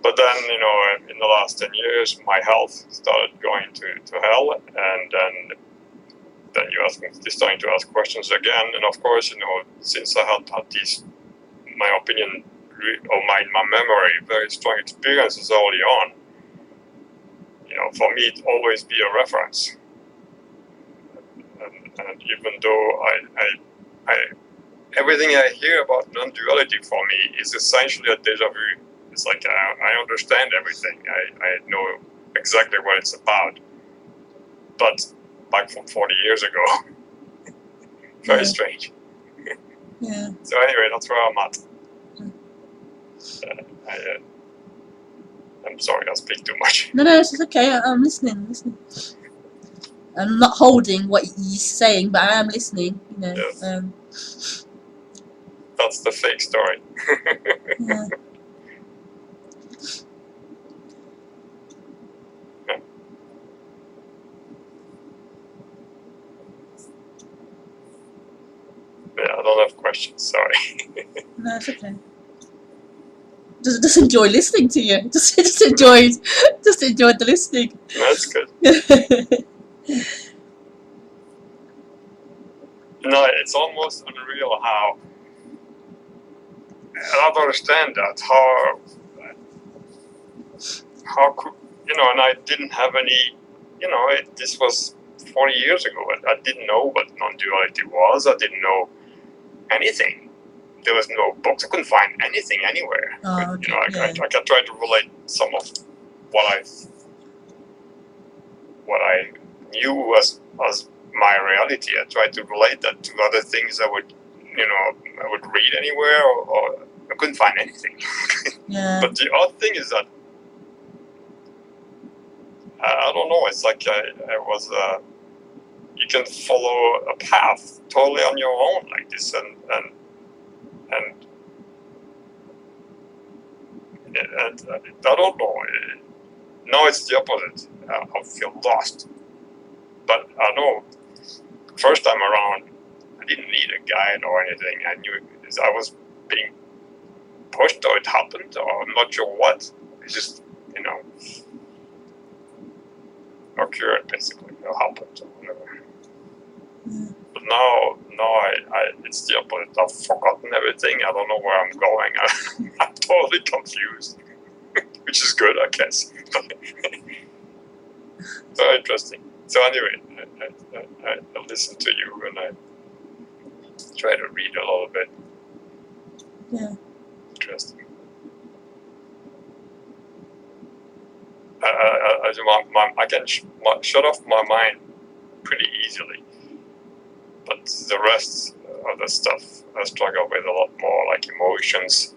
But then in the last 10 years, my health started going to hell, and then you're starting to ask questions again. And of course, since I had these, my opinion or my memory, very strong experiences early on, for me it always be a reference. And even though I everything I hear about non-duality for me is essentially a déjà vu. It's like I understand everything. I know exactly what it's about. But back from 40 years ago, very strange. Yeah. So anyway, that's where I'm at. I'm sorry, I speak too much. No, it's okay. I'm listening. I'm not holding what you're saying, but I am listening. Yes. That's the fake story. Yeah. Yeah, I don't have questions. Sorry. No, it's okay. Just enjoy listening to you. Just enjoy the listening. That's good. It's almost unreal how I don't understand that. How could and I didn't have any. This was 40 years ago. I didn't know what non-duality was. I didn't know anything. There was no books. I couldn't find anything anywhere. Oh, okay. I can try to relate some of what I knew was my reality. I tried to relate that to other things I would read anywhere, or I couldn't find anything. Yeah. But the odd thing is that I don't know. It's like I was. You can follow a path totally on your own like this, and I don't know. Now it's the opposite. I feel lost. But I know first time around, I didn't need a guide or anything. I knew I was being pushed, or it happened, or I'm not sure what. It just occurred basically, or happened, or whatever. Mm. But now it's the opposite. I've forgotten everything. I don't know where I'm going. I'm totally confused, which is good, I guess. Very interesting. So anyway, I listen to you, and I try to read a little bit. Yeah. Interesting. I can shut off my mind pretty easily, but the rest of the stuff I struggle with a lot more, like emotions,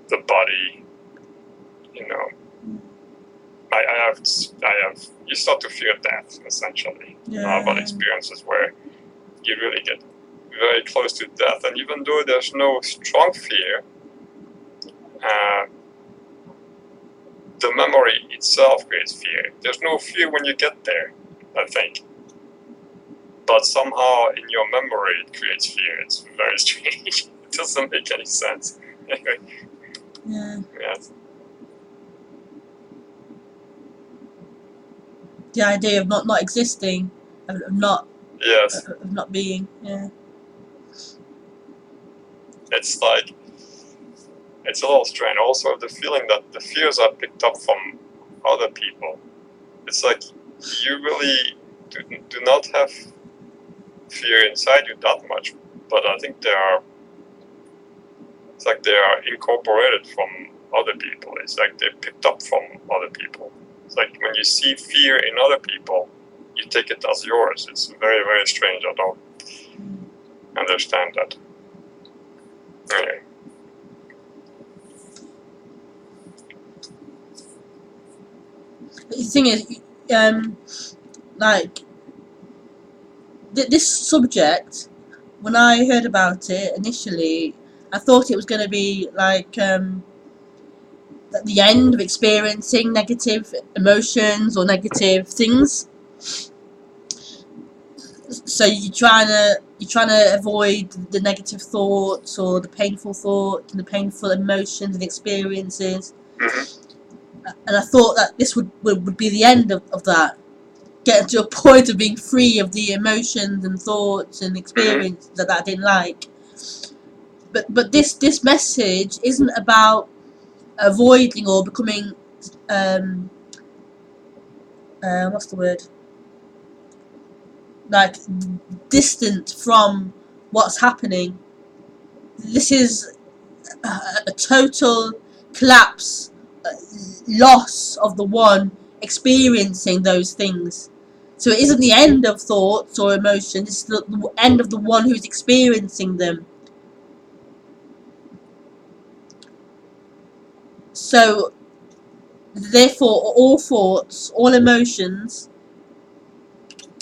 the body, I have. You start to fear death essentially. Yeah. About experiences where you really get very close to death, and even though there's no strong fear, the memory itself creates fear. There's no fear when you get there, I think. But somehow in your memory it creates fear. It's very strange. It doesn't make any sense. Anyway. Yeah. Yes. The idea of not existing, of not Yes. of not being. Yeah. It's like, it's a little strange. Also, the feeling that the fears are picked up from other people. It's like you really do not have fear inside you that much, but I think it's like they are incorporated from other people. It's like they're picked up from other people. It's like when you see fear in other people, you take it as yours. It's very, very strange. I don't understand that. Anyway. The thing is, like this subject, when I heard about it initially, I thought it was going to be like at the end of experiencing negative emotions or negative things. So you're trying to avoid the negative thoughts or the painful thoughts and the painful emotions and experiences. And I thought that this would be the end of that, getting to a point of being free of the emotions and thoughts and experiences that I didn't like. But this message isn't about avoiding or becoming what's the word, like distant from what's happening. This is a total collapse, loss of the one experiencing those things. So it isn't the end of thoughts or emotions, it's the end of the one who's experiencing them. So therefore all thoughts, all emotions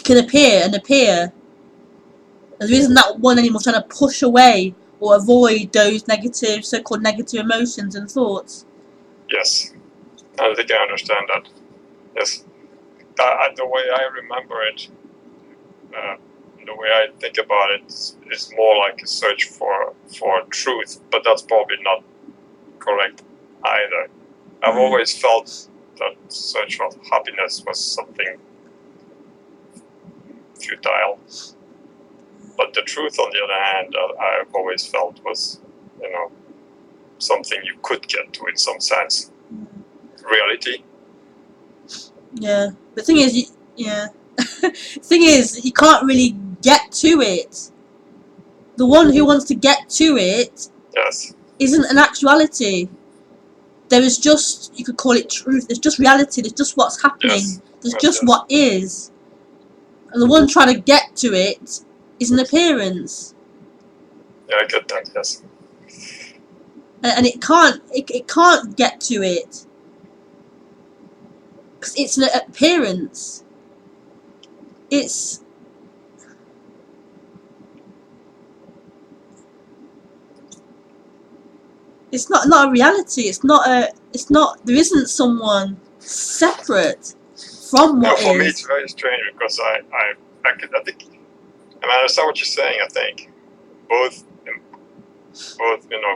can appear and appear. There isn't that one anymore trying to push away or avoid those negative, so-called negative emotions and thoughts. Yes, I think I understand that. Yes, the way I remember it, the way I think about it is more like a search for truth, but that's probably not correct either. I've always felt that search for happiness was something futile. But the truth, on the other hand, I've always felt was, something you could get to in some sense. Reality. Yeah. The thing is, the thing is, you can't really get to it. The one who wants to get to it Yes. isn't an actuality. There is just, you could call it truth. There's just reality. There's just what's happening. Yes. There's Yes, just yes. what is. And the one trying to get to it is an appearance. Yeah, I get that. Yes. And it can't get to it. Because it's an appearance. It's not a reality. It's not. There isn't someone separate from what For me, is. it's very strange because I think, I understand what you're saying. I think both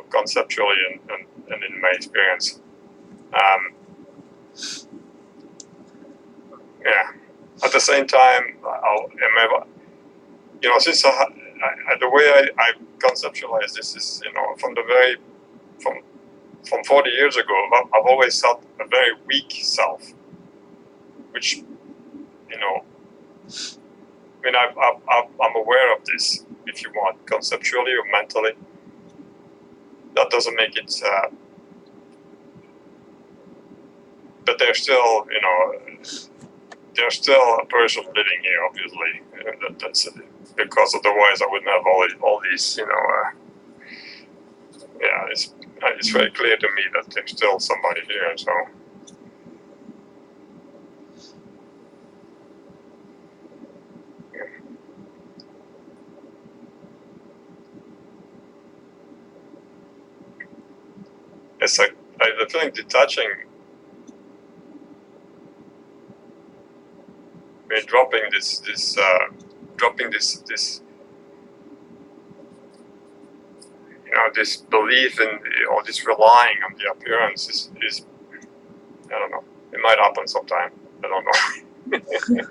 conceptually and in my experience. Yeah. At the same time, since the way I conceptualize this is, from 40 years ago, I've always felt a very weak self, which, I'm aware of this, if you want, conceptually or mentally. That doesn't make it, but there's still, there's still a person living here, obviously. That's because otherwise I wouldn't have all these, it's very clear to me that there's still somebody here. So it's like the feeling detaching. I mean, dropping this this belief in or this relying on the appearance is I don't know. It might happen sometime. I don't know.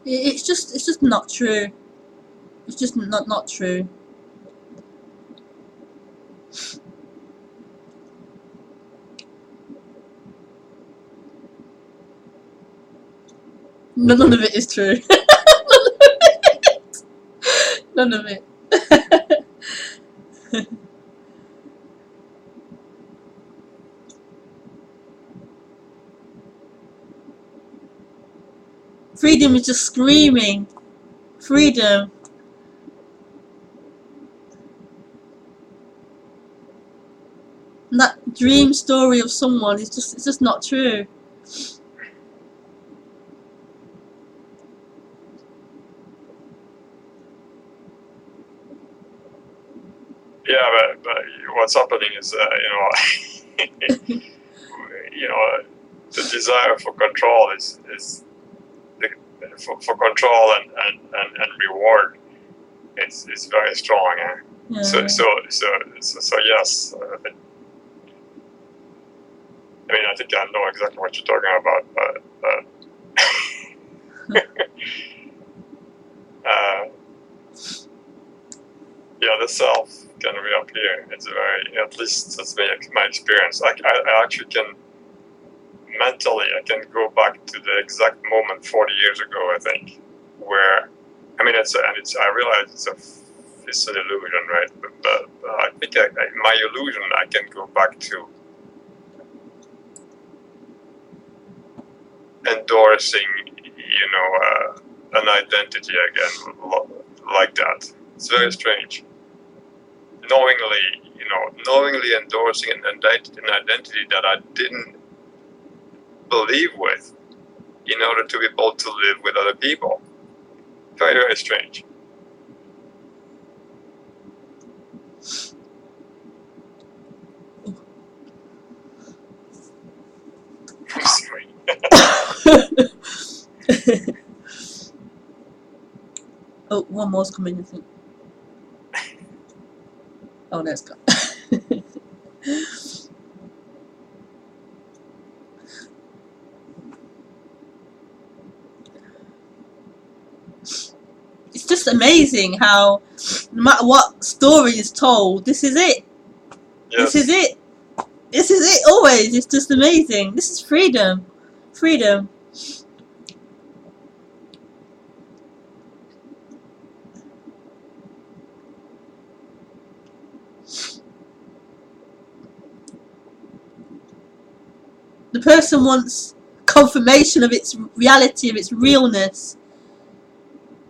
It's just not true. It's just not true. None of it is true. None of it. Freedom is just screaming. Freedom. And that dream story of someone is it's just not true. Yeah, but what's happening is, the desire for control is for control and reward. It's very strong. Yeah. So yes. I mean, I think I know exactly what you're talking about, but yeah, the self can reappear. It's at least that's my experience. I actually can mentally, I can go back to the exact moment 40 years ago, I think, where, I mean, I realize it's an illusion, right? But I think my illusion, I can go back to endorsing, an identity again, like that. It's very strange. Knowingly endorsing an identity that I didn't believe with, in order to be able to live with other people. Very, very strange. I'm sorry. Oh, one more's coming, I think. Oh, no, it's gone. It's just amazing how, no matter what story is told, this is it. Yes. This is it. This is it always. It's just amazing. This is freedom. Freedom. The person wants confirmation of its reality, of its realness,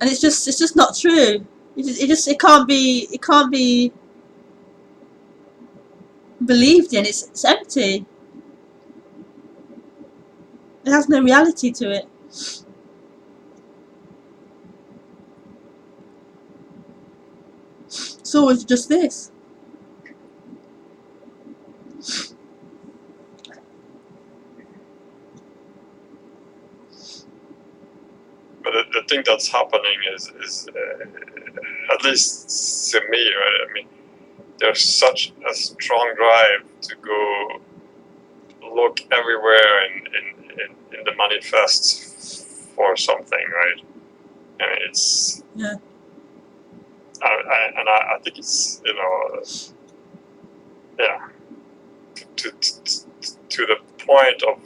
and it's just not true. It can't be believed in. It's empty. It has no reality to it. It's always just this. But the thing that's happening is at least to me, right? I mean, there's such a strong drive to go look everywhere in the manifests for something, right? I mean, it's Yeah. I think it's to the point of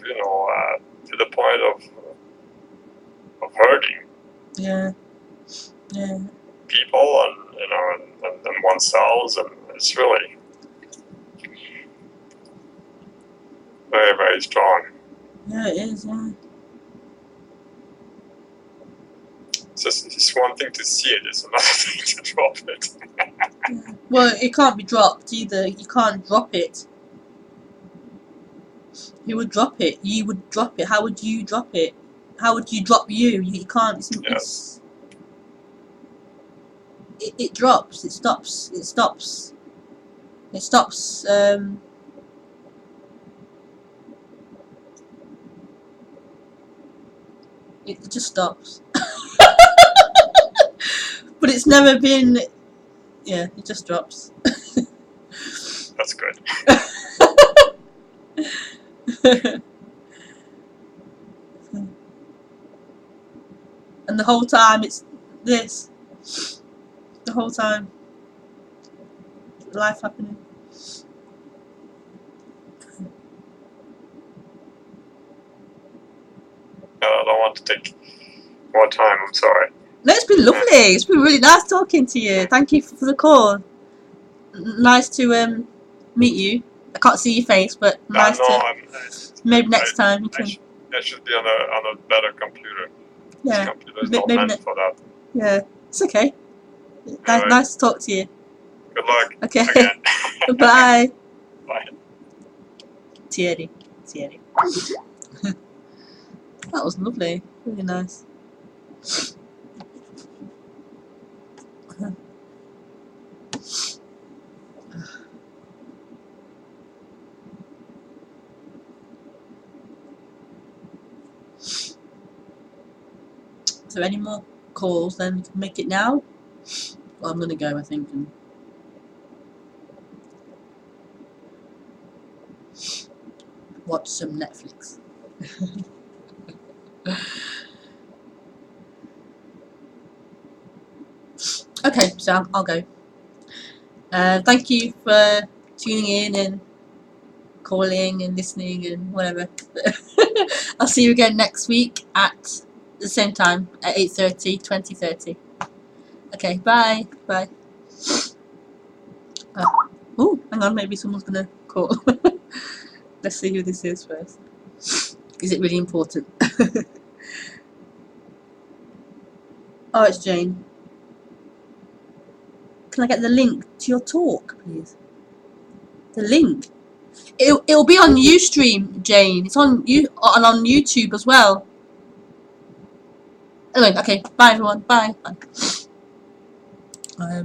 hurting Yeah. Yeah. people and oneself, and it's really very, very strong. Yeah, it is. Yeah. It's one thing to see it, it's another thing to drop it. Yeah. Well, it can't be dropped either. You can't drop it. Who would drop it? You would drop it. How would you drop it? How would you drop you? You can't. It drops. It stops. It stops. It stops. It just stops. But it's never been. Yeah, it just drops. That's good. And the whole time it's this. The whole time. Life happening. I don't want to take more time. I'm sorry. No, it's been lovely. It's been really nice talking to you. Thank you for the call. Nice to meet you. I can't see your face, but nice to. Maybe next time you can. I should be on a better computer. Yeah. This computer is not Maybe meant for that. Yeah, it's okay. Anyway. Nice to talk to you. Good luck. Okay. Again. Bye. Bye. Thierry. That was lovely. Really nice. So any more calls, then we can make it now. Well, I'm gonna go, I think, and watch some Netflix. Okay, so I'll go. Thank you for tuning in and calling and listening and whatever. I'll see you again next week at the same time at 8:30, 20:30. Okay, bye. Bye. Oh, hang on, maybe someone's gonna call. Let's see who this is first. Is it really important? Oh, it's Jane. Can I get the link to your talk, please? The link. It'll be on Ustream, Jane. It's on YouTube as well. Anyway, okay. Bye, everyone. Bye. Bye.